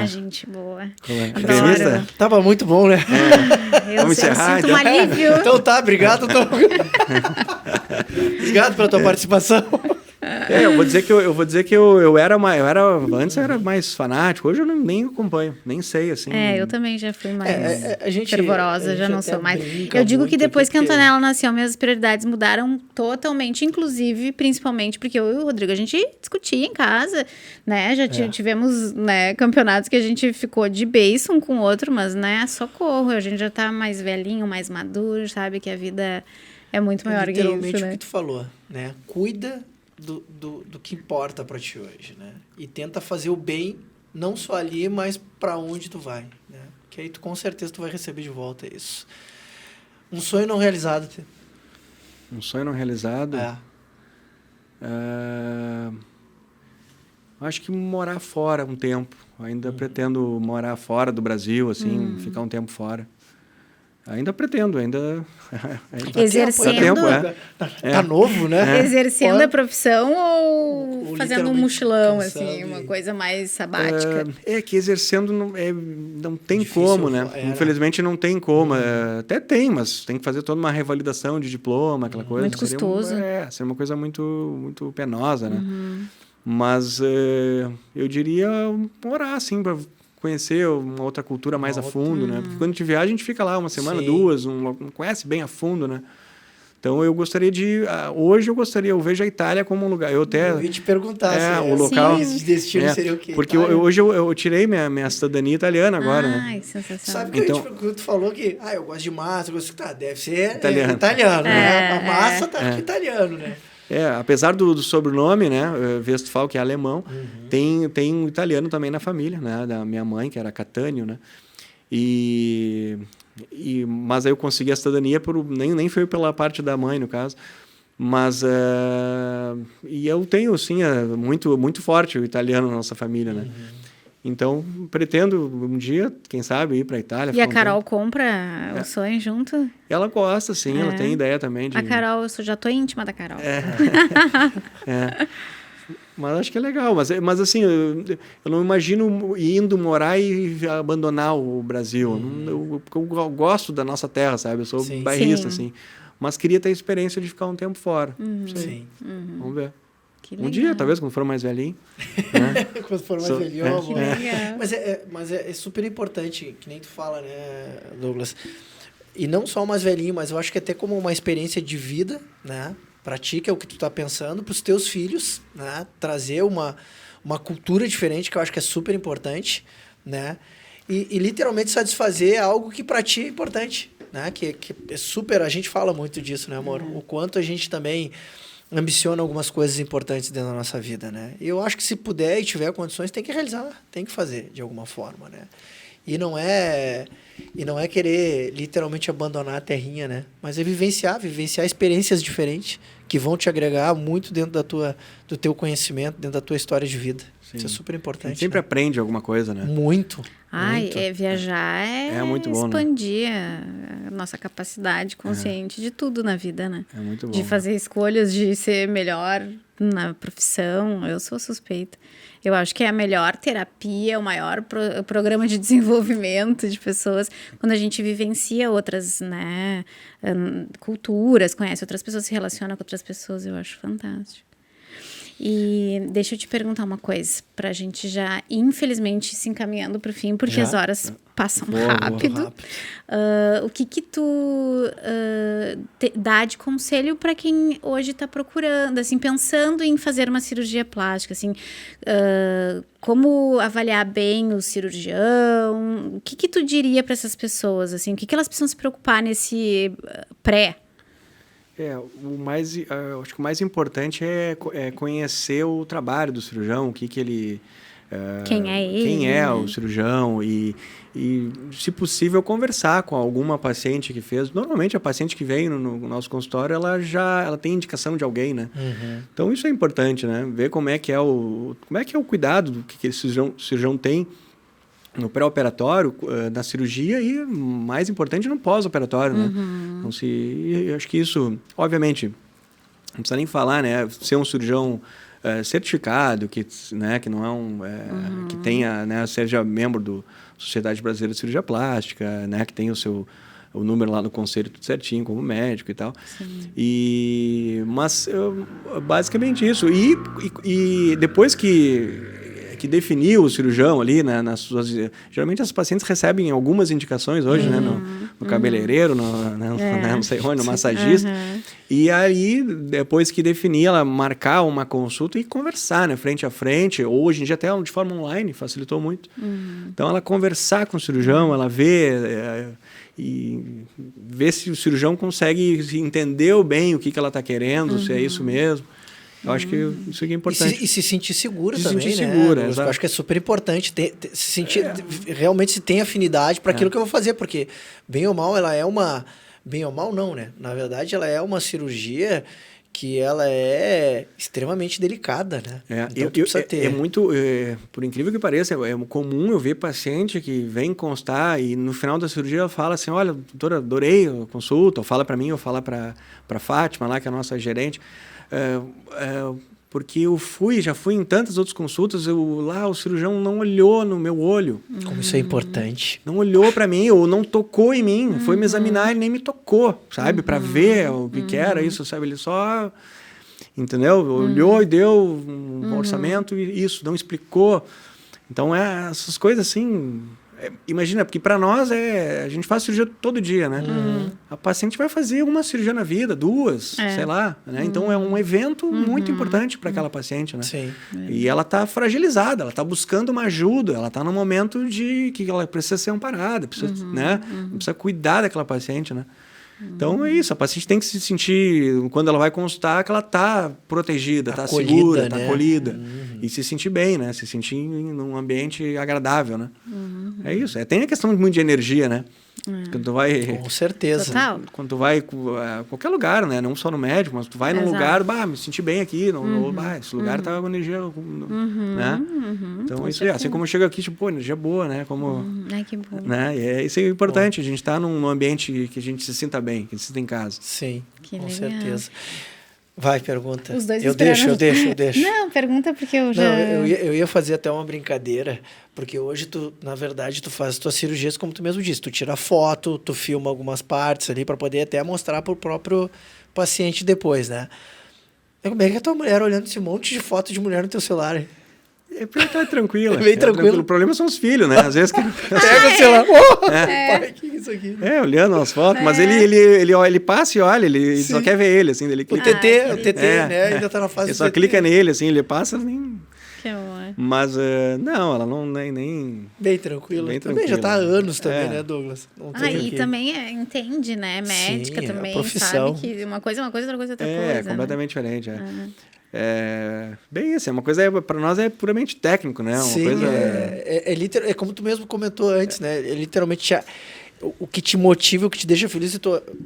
Gente boa. Colorado. Adoro. Gremista? Tava muito bom, né? Vamos Eu encerrar, sinto um então? alívio. Então tá, obrigado. Obrigado pela tua participação. Eu vou dizer que eu era antes eu era mais fanático, hoje eu nem acompanho, nem sei assim. Eu também já fui mais a gente fervorosa, já não até sou mais. brinca Eu digo que muito depois aqui, que a porque- Antonella nasceu, minhas prioridades mudaram totalmente, inclusive, principalmente, porque eu e o Rodrigo, a gente discutia em casa, né? Já tivemos, né, campeonatos que a gente ficou de beiço um com o outro, mas, né, socorro, a gente já tá mais velhinho, mais maduro, sabe? Que a vida é muito maior que literalmente isso, o né? que tu falou, né? Cuida do que importa pra ti hoje, né? E tenta fazer o bem, não só ali, mas pra onde tu vai, né? Que aí tu com certeza tu vai receber de volta isso. Um sonho não realizado. Um sonho não realizado. Acho que morar fora um tempo. Ainda pretendo morar fora do Brasil, assim, ficar um tempo fora. Ainda pretendo, ainda Exercendo. Tá novo, né? Exercendo a profissão ou Ou fazendo um literalmente mochilão, cansando assim, uma e- coisa mais sabática? Que exercendo não tem Difícil, como, né? era. Infelizmente não tem como. Até tem, mas tem que fazer toda uma revalidação de diploma, aquela coisa. Muito custoso. Seria uma coisa muito, muito penosa, né? Mas eu diria morar, assim, para conhecer uma outra cultura mais a fundo, né? Porque quando a gente viaja, a gente fica lá uma semana, Sim. duas, não conhece bem a fundo, né? Então eu gostaria hoje eu vejo a Itália como um lugar. Eu ia te perguntar o local. esse destino seria o quê? Porque Itália? hoje eu tirei minha cidadania italiana agora, né? Ai, sensacional. Sabe que Então- tu falou que eu gosto de massa, deve ser Italiano. italiano, né? A massa É. tá italiano, né? Apesar do sobrenome, né, Westphal, que é alemão, tem um italiano também na família, né, da minha mãe, que era Catânio, né, mas aí eu consegui a cidadania, nem foi pela parte da mãe, no caso, mas e eu tenho, sim, muito, muito forte o italiano na nossa família, né. Então, pretendo um dia, quem sabe, ir para a Itália. E a ficar um Carol tempo. compra o sonho junto? Ela gosta, sim, ela tem ideia também de... A Carol, eu já tô íntima da Carol. Mas acho que é legal. Mas assim, eu não imagino indo morar e abandonar o Brasil. Eu gosto da nossa terra, sabe? Eu sou Sim. bairrista, Sim. assim. Mas queria ter a experiência de ficar um tempo fora. Não sei. Sim. Vamos ver. Que Um legal. dia, talvez, quando for mais velhinho. Né? Quando for mais Sou- velhinho, é. amor. Legal. Mas é super importante, que nem tu fala, né, Douglas? E não só o mais velhinho, mas eu acho que até como uma experiência de vida, né? Pra ti, que é o que tu tá pensando, pros teus filhos, né? Trazer uma cultura diferente, que eu acho que é super importante, né? E literalmente satisfazer algo que pra ti é importante, né? Que é super... A gente fala muito disso, né, amor? O quanto a gente também ambiciona algumas coisas importantes dentro da nossa vida, né? E eu acho que se puder e tiver condições, tem que realizar, tem que fazer de alguma forma, né? E não é querer literalmente abandonar a terrinha, né? Mas é vivenciar experiências diferentes que vão te agregar muito dentro do teu conhecimento, dentro da tua história de vida. Sim. Isso é super A importante. gente sempre aprende alguma coisa, né? Muito. Ai, muito. viajar É muito bom, né? expandir a nossa capacidade consciente de tudo na vida, né? É muito bom. De fazer escolhas, de ser melhor na profissão. Eu sou suspeita. Eu acho que é a melhor terapia, o maior programa de desenvolvimento de pessoas, quando a gente vivencia outras, né, culturas, conhece outras pessoas, se relaciona com outras pessoas, eu acho fantástico. E deixa eu te perguntar uma coisa, pra gente já, infelizmente, se encaminhando pro fim, porque Já? as horas passam Voa rápido. rápido. O que tu dá de conselho para quem hoje está procurando, assim, pensando em fazer uma cirurgia plástica, assim, como avaliar bem o cirurgião? O que tu diria para essas pessoas, assim, o que elas precisam se preocupar nesse pré? Acho que o mais importante é conhecer o trabalho do cirurgião, o que ele... Quem é ele? Quem é né? o cirurgião e, se possível, conversar com alguma paciente que fez. Normalmente, a paciente que vem no nosso consultório, ela tem indicação de alguém, né? Uhum. Então, isso é importante, né? Ver como é que é o cuidado que esse cirurgião tem no pré-operatório, na cirurgia e, mais importante, no pós-operatório, né? Então, eu acho que isso, obviamente, não precisa nem falar, né? Ser um cirurgião certificado, que não é que tenha, né, seja membro da Sociedade Brasileira de Cirurgia Plástica, né, que tenha o número lá no conselho tudo certinho, como médico e tal. Mas basicamente isso. E depois que definiu o cirurgião ali, né, geralmente as pacientes recebem algumas indicações hoje, né, no cabeleireiro, não sei onde, no massagista. E aí, depois que definir, ela marcar uma consulta e conversar, né, frente a frente, ou hoje em dia até de forma online, facilitou muito. Então, ela conversar com o cirurgião, ela ver se o cirurgião consegue entender bem o que ela está querendo, se é isso mesmo. Eu acho que isso aqui é importante. E se sentir segura Se também, sentir né? segura, Eu exato. acho que é super importante se sentir realmente se tem afinidade para aquilo que eu vou fazer, porque bem ou mal ela é uma... Bem ou mal não, né? Na verdade, ela é uma cirurgia que ela é extremamente delicada, né? Então, tu precisa ter... por incrível que pareça, é comum eu ver paciente que vem constar e no final da cirurgia ela fala assim, olha, doutora, adorei a consulta, ou fala para mim, ou fala para Fátima lá, que é a nossa gerente, porque já fui em tantas outras consultas, o cirurgião não olhou no meu olho. Como isso é importante. Não olhou para mim, ou não tocou em mim, foi me examinar e nem me tocou, sabe? Para ver o que era isso, sabe? Ele só, entendeu? Olhou e deu um orçamento e isso, não explicou. Então, essas coisas assim... imagina, porque para nós a gente faz cirurgia todo dia, né? A paciente vai fazer uma cirurgia na vida, duas, sei lá, né? Então é um evento muito importante para aquela paciente, né? Sim. E ela está fragilizada, ela está buscando uma ajuda, ela está num momento de que ela precisa ser amparada, precisa, né? Precisa cuidar daquela paciente, né? Então é isso, a paciente tem que se sentir, quando ela vai consultar, que ela está protegida, está segura, está acolhida. E se sentir bem, né? Se sentir num ambiente agradável, né? É isso. Tem a questão muito de energia, né? Quando tu vai... Com certeza. Total. Quando tu vai a qualquer lugar, né? Não só no médico, mas tu vai num lugar, me senti bem aqui, esse lugar tá com energia, né? Então isso assim como eu chego aqui, tipo, energia boa, né? Como, Ai, que bom. né? Isso é importante, a gente tá num ambiente que a gente se sinta bem, que a gente se sinta em casa. Sim, Que com legal. certeza. Vai, pergunta. Os dois eu deixo. Não, pergunta porque eu já... Não, eu ia fazer até uma brincadeira, porque hoje na verdade, tu faz as tuas cirurgias como tu mesmo disse, tu tira foto, tu filma algumas partes ali para poder até mostrar pro próprio paciente depois, né? Como é que a tua mulher olhando esse monte de foto de mulher no teu celular? Tá tranquilo. É bem tranquilo. O problema são os filhos, né? Às vezes que... Pega o celular. Pai, que isso aqui? Olhando as fotos, mas ele passa e olha, ele só quer ver ele, assim, ele O clica. TT, né? Ainda tá na fase Ele do só TT. clica nele, assim, ele passa, nem... Que amor. Mas, não, ela não nem... Bem tranquilo. Bem Também já tá há tranquilo. anos também, né, Douglas? Não tem o E quê. também entende, né? Médica Sim, a também, profissão. sabe que uma coisa é uma coisa, outra coisa é outra coisa. Completamente diferente, bem assim, uma coisa para nós é puramente técnico, né? Uma Sim, coisa... é como tu mesmo comentou antes, né? É literalmente o que te motiva, o que te deixa feliz,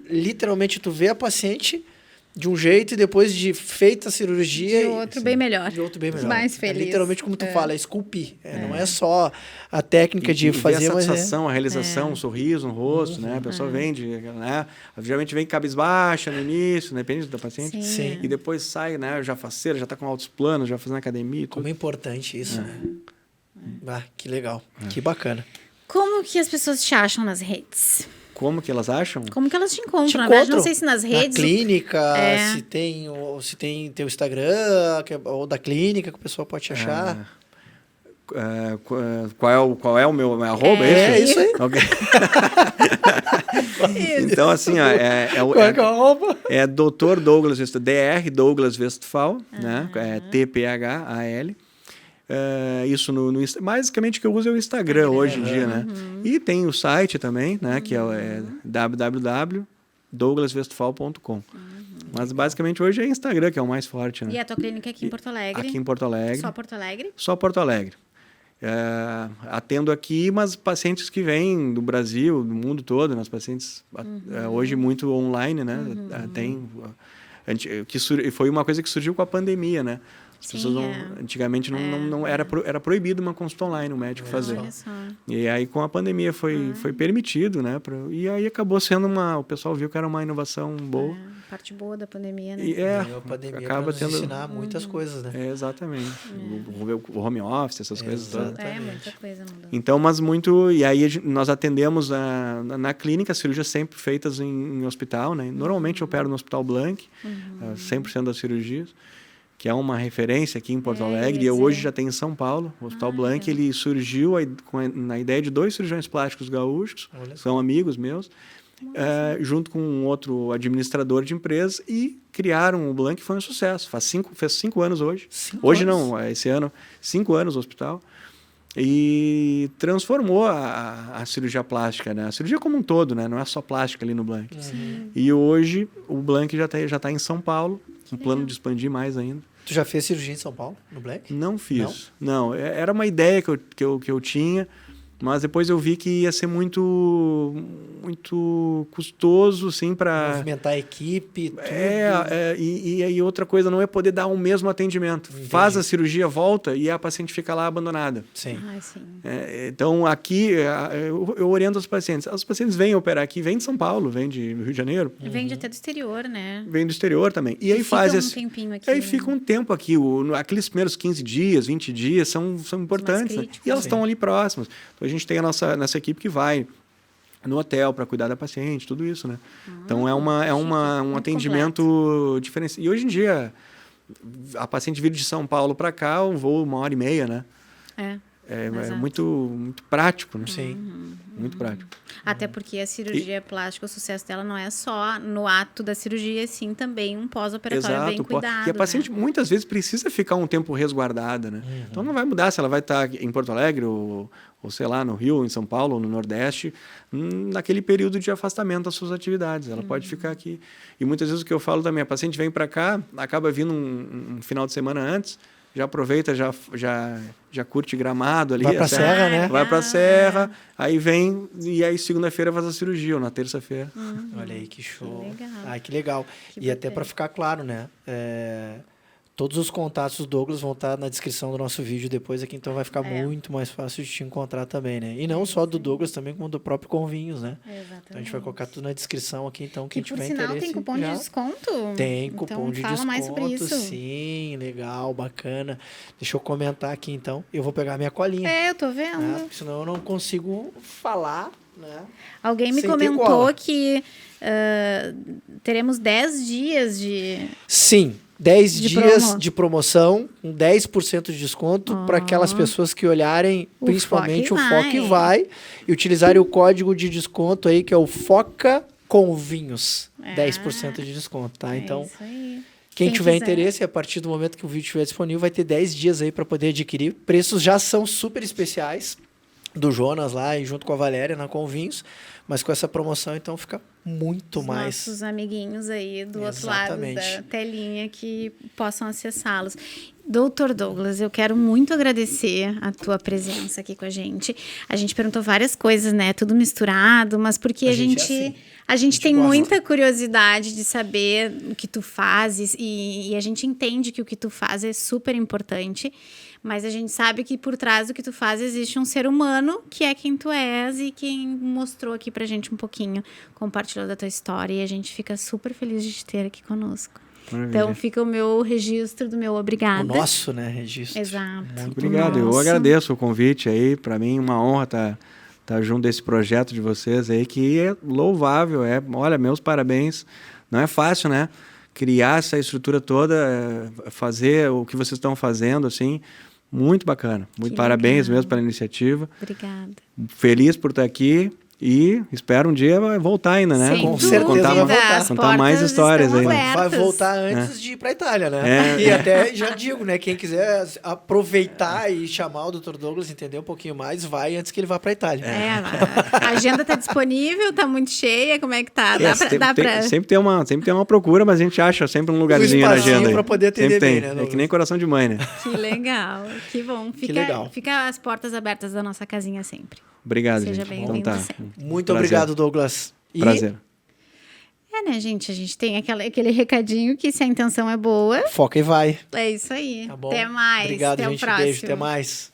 literalmente tu vê a paciente de um jeito e depois de feita a cirurgia... De outro bem melhor. De outro bem melhor. Mais feliz. É literalmente como tu fala, é esculpir. Não é só a técnica de fazer, a mas satisfação, a realização, um sorriso no rosto, né? A pessoa vem né? Geralmente vem cabisbaixa no início, né? Depende da paciente. Sim. E depois sai, né? Já faceira, já tá com altos planos, já fazendo academia e tudo. Como é importante isso, né? Que legal. Que bacana. Como que as pessoas te acham nas redes? Como que elas acham? Como que elas te encontram? Te Na verdade, não encontram sei se nas redes. Na clínica, É. se tem teu Instagram, ou da clínica que o pessoal pode te achar. Qual é o meu arroba? É isso aí. Ok. Então, assim, ó, Qual é que é a roupa? é Dr. Douglas Westphal, Dr. Douglas Westphal, né? É TPHAL. Isso no basicamente o que eu uso é o Instagram hoje em dia, né? E tem o site também, né? Que é www.douglaswestphal.com. Mas basicamente hoje é Instagram que é o mais forte, né? E a tua clínica é aqui em Porto Alegre? Aqui em Porto Alegre. Só Porto Alegre? Só Porto Alegre. Atendo aqui, mas pacientes que vêm do Brasil, do mundo todo, né? Os pacientes hoje muito online, né? Foi uma coisa que surgiu com a pandemia, né? As pessoas antigamente não era proibido uma consulta online, o médico fazer. Olha só. E aí com a pandemia foi permitido, né? E aí acabou sendo o pessoal viu que era uma inovação boa. Parte boa da pandemia, né? E a pandemia acaba para nos ensinar muitas coisas, né? Exatamente. O home office, essas coisas todas. Muita coisa mudou. Então, mas muito... E aí nós atendemos na clínica, cirurgias sempre feitas em hospital, né? Normalmente eu opero no Hospital Blank, 100% das cirurgias, que é uma referência aqui em Porto Alegre, e hoje já tem em São Paulo. O Hospital Blank, ele surgiu na ideia de 2 cirurgiões plásticos gaúchos, são amigos meus, junto com um outro administrador de empresas, e criaram o Blank, foi um sucesso. Fez 5 anos hoje. Hoje não, esse ano, 5 anos o hospital. E transformou a cirurgia plástica, né? A cirurgia como um todo, né? Não é só plástica ali no Blank. E hoje o Blank já tá em São Paulo, com plano de expandir mais ainda. Tu já fez cirurgia em São Paulo, no Black? Não fiz. Não, era uma ideia que eu tinha, mas depois eu vi que ia ser muito custoso, assim, para movimentar a equipe, tudo. E outra coisa, não é poder dar o mesmo atendimento. Entendi. Faz a cirurgia, volta e a paciente fica lá abandonada. Sim. Sim. Então, aqui, eu oriento os pacientes. Os pacientes vêm operar aqui, vêm de São Paulo, vêm do Rio de Janeiro. Vem até do exterior, né? Vêm do exterior também. E aí fica um tempinho aqui. Aí fica um tempo aqui. Aqueles primeiros 15 dias, 20 dias são importantes. Né? E elas estão ali próximas. Então, a gente tem a nossa equipe que vai no hotel para cuidar da paciente, tudo isso, né? Então, um atendimento diferente. E hoje em dia, a paciente vir de São Paulo para cá, o voo 1h30, né? É muito prático, né? Sim. Muito prático. Até porque a cirurgia plástica, o sucesso dela não é só no ato da cirurgia, sim também um pós-operatório bem cuidado. E a paciente muitas vezes precisa ficar um tempo resguardada, né? Então não vai mudar se ela vai estar em Porto Alegre ou sei lá, no Rio, em São Paulo, ou no Nordeste, naquele período de afastamento das suas atividades. Ela pode ficar aqui. E muitas vezes o que eu falo também, a paciente vem para cá, acaba vindo um final de semana antes, já aproveita, já curte Gramado ali. Vai para a Serra, né? Vai para a Serra, aí vem, e aí segunda-feira faz a cirurgia, ou na terça-feira. Olha aí, que show. Legal. Ai, que legal. E até para ficar claro, né? Todos os contatos do Douglas vão estar na descrição do nosso vídeo depois aqui, então vai ficar muito mais fácil de te encontrar também, né? E não só do Douglas, também como do próprio Convinhos, né? Exatamente. Então a gente vai colocar tudo na descrição aqui, então quem tiver por sinal, interesse... tem cupom de desconto? Tem cupom de fala desconto, mais sobre isso. Sim, legal, bacana. Deixa eu comentar aqui, então. Eu vou pegar minha colinha. Eu tô vendo. Porque senão eu não consigo falar, né? Alguém me Sem ter comentou cola. que teremos 10 dias de... Sim, 10 De dias promo. de promoção, com 10% de desconto para aquelas pessoas que olharem, O principalmente o Foca Foca e Vai, e utilizarem o código de desconto aí, que é o Foca com Vinhos. 10% de desconto, tá? Então, isso aí. quem tiver quiser. interesse, a partir do momento que o vídeo estiver disponível, vai ter 10 dias aí para poder adquirir. Preços já são super especiais do Jonas lá e junto com a Valéria na Convinhos, mas com essa promoção então fica muito Os mais. nossos amiguinhos aí do outro lado Exatamente. da telinha que possam acessá-los. Doutor Douglas, eu quero muito agradecer a tua presença aqui com a gente. A gente perguntou várias coisas, né? Tudo misturado, mas porque A a gente gente, é assim. a gente tem gosta. muita curiosidade de saber o que tu fazes e a gente entende que o que tu faz é super importante. Mas a gente sabe que por trás do que tu faz existe um ser humano que é quem tu és e quem mostrou aqui pra gente um pouquinho, compartilhou da tua história e a gente fica super feliz de te ter aqui conosco. Maravilha. Então fica o meu registro do meu obrigada. O nosso, né, registro. Exato. Muito Obrigado, eu Nossa. agradeço o convite aí, para mim uma honra estar tá junto desse projeto de vocês aí, que é louvável. Olha, meus parabéns. Não é fácil, né? Criar essa estrutura toda, fazer o que vocês estão fazendo, assim, muito bacana. Muito parabéns mesmo pela iniciativa. Obrigada. Feliz por estar aqui. E espero um dia voltar ainda, né? Sem Com certeza vai voltar. Contar mais histórias aí. Né? Vai voltar antes de ir pra Itália, né? E até já digo, né? Quem quiser aproveitar e chamar o Dr. Douglas, entender um pouquinho mais, vai antes que ele vá pra Itália. A agenda tá disponível, tá muito cheia, como é que tá? Sempre tem uma procura, mas a gente acha sempre um lugarzinho na agenda. Pra poder atender bem, né, Douglas? É que nem coração de mãe, né? Que legal, que bom. Fica as portas abertas da nossa casinha sempre. Obrigado, Seja gente. bem-vindo sempre. Muito obrigado, Douglas. Prazer. Né, gente? A gente tem aquele recadinho que se a intenção é boa... Foca e vai. É isso aí. Tá bom? Até mais. Obrigado, até gente. o próximo. Beijo. Até mais.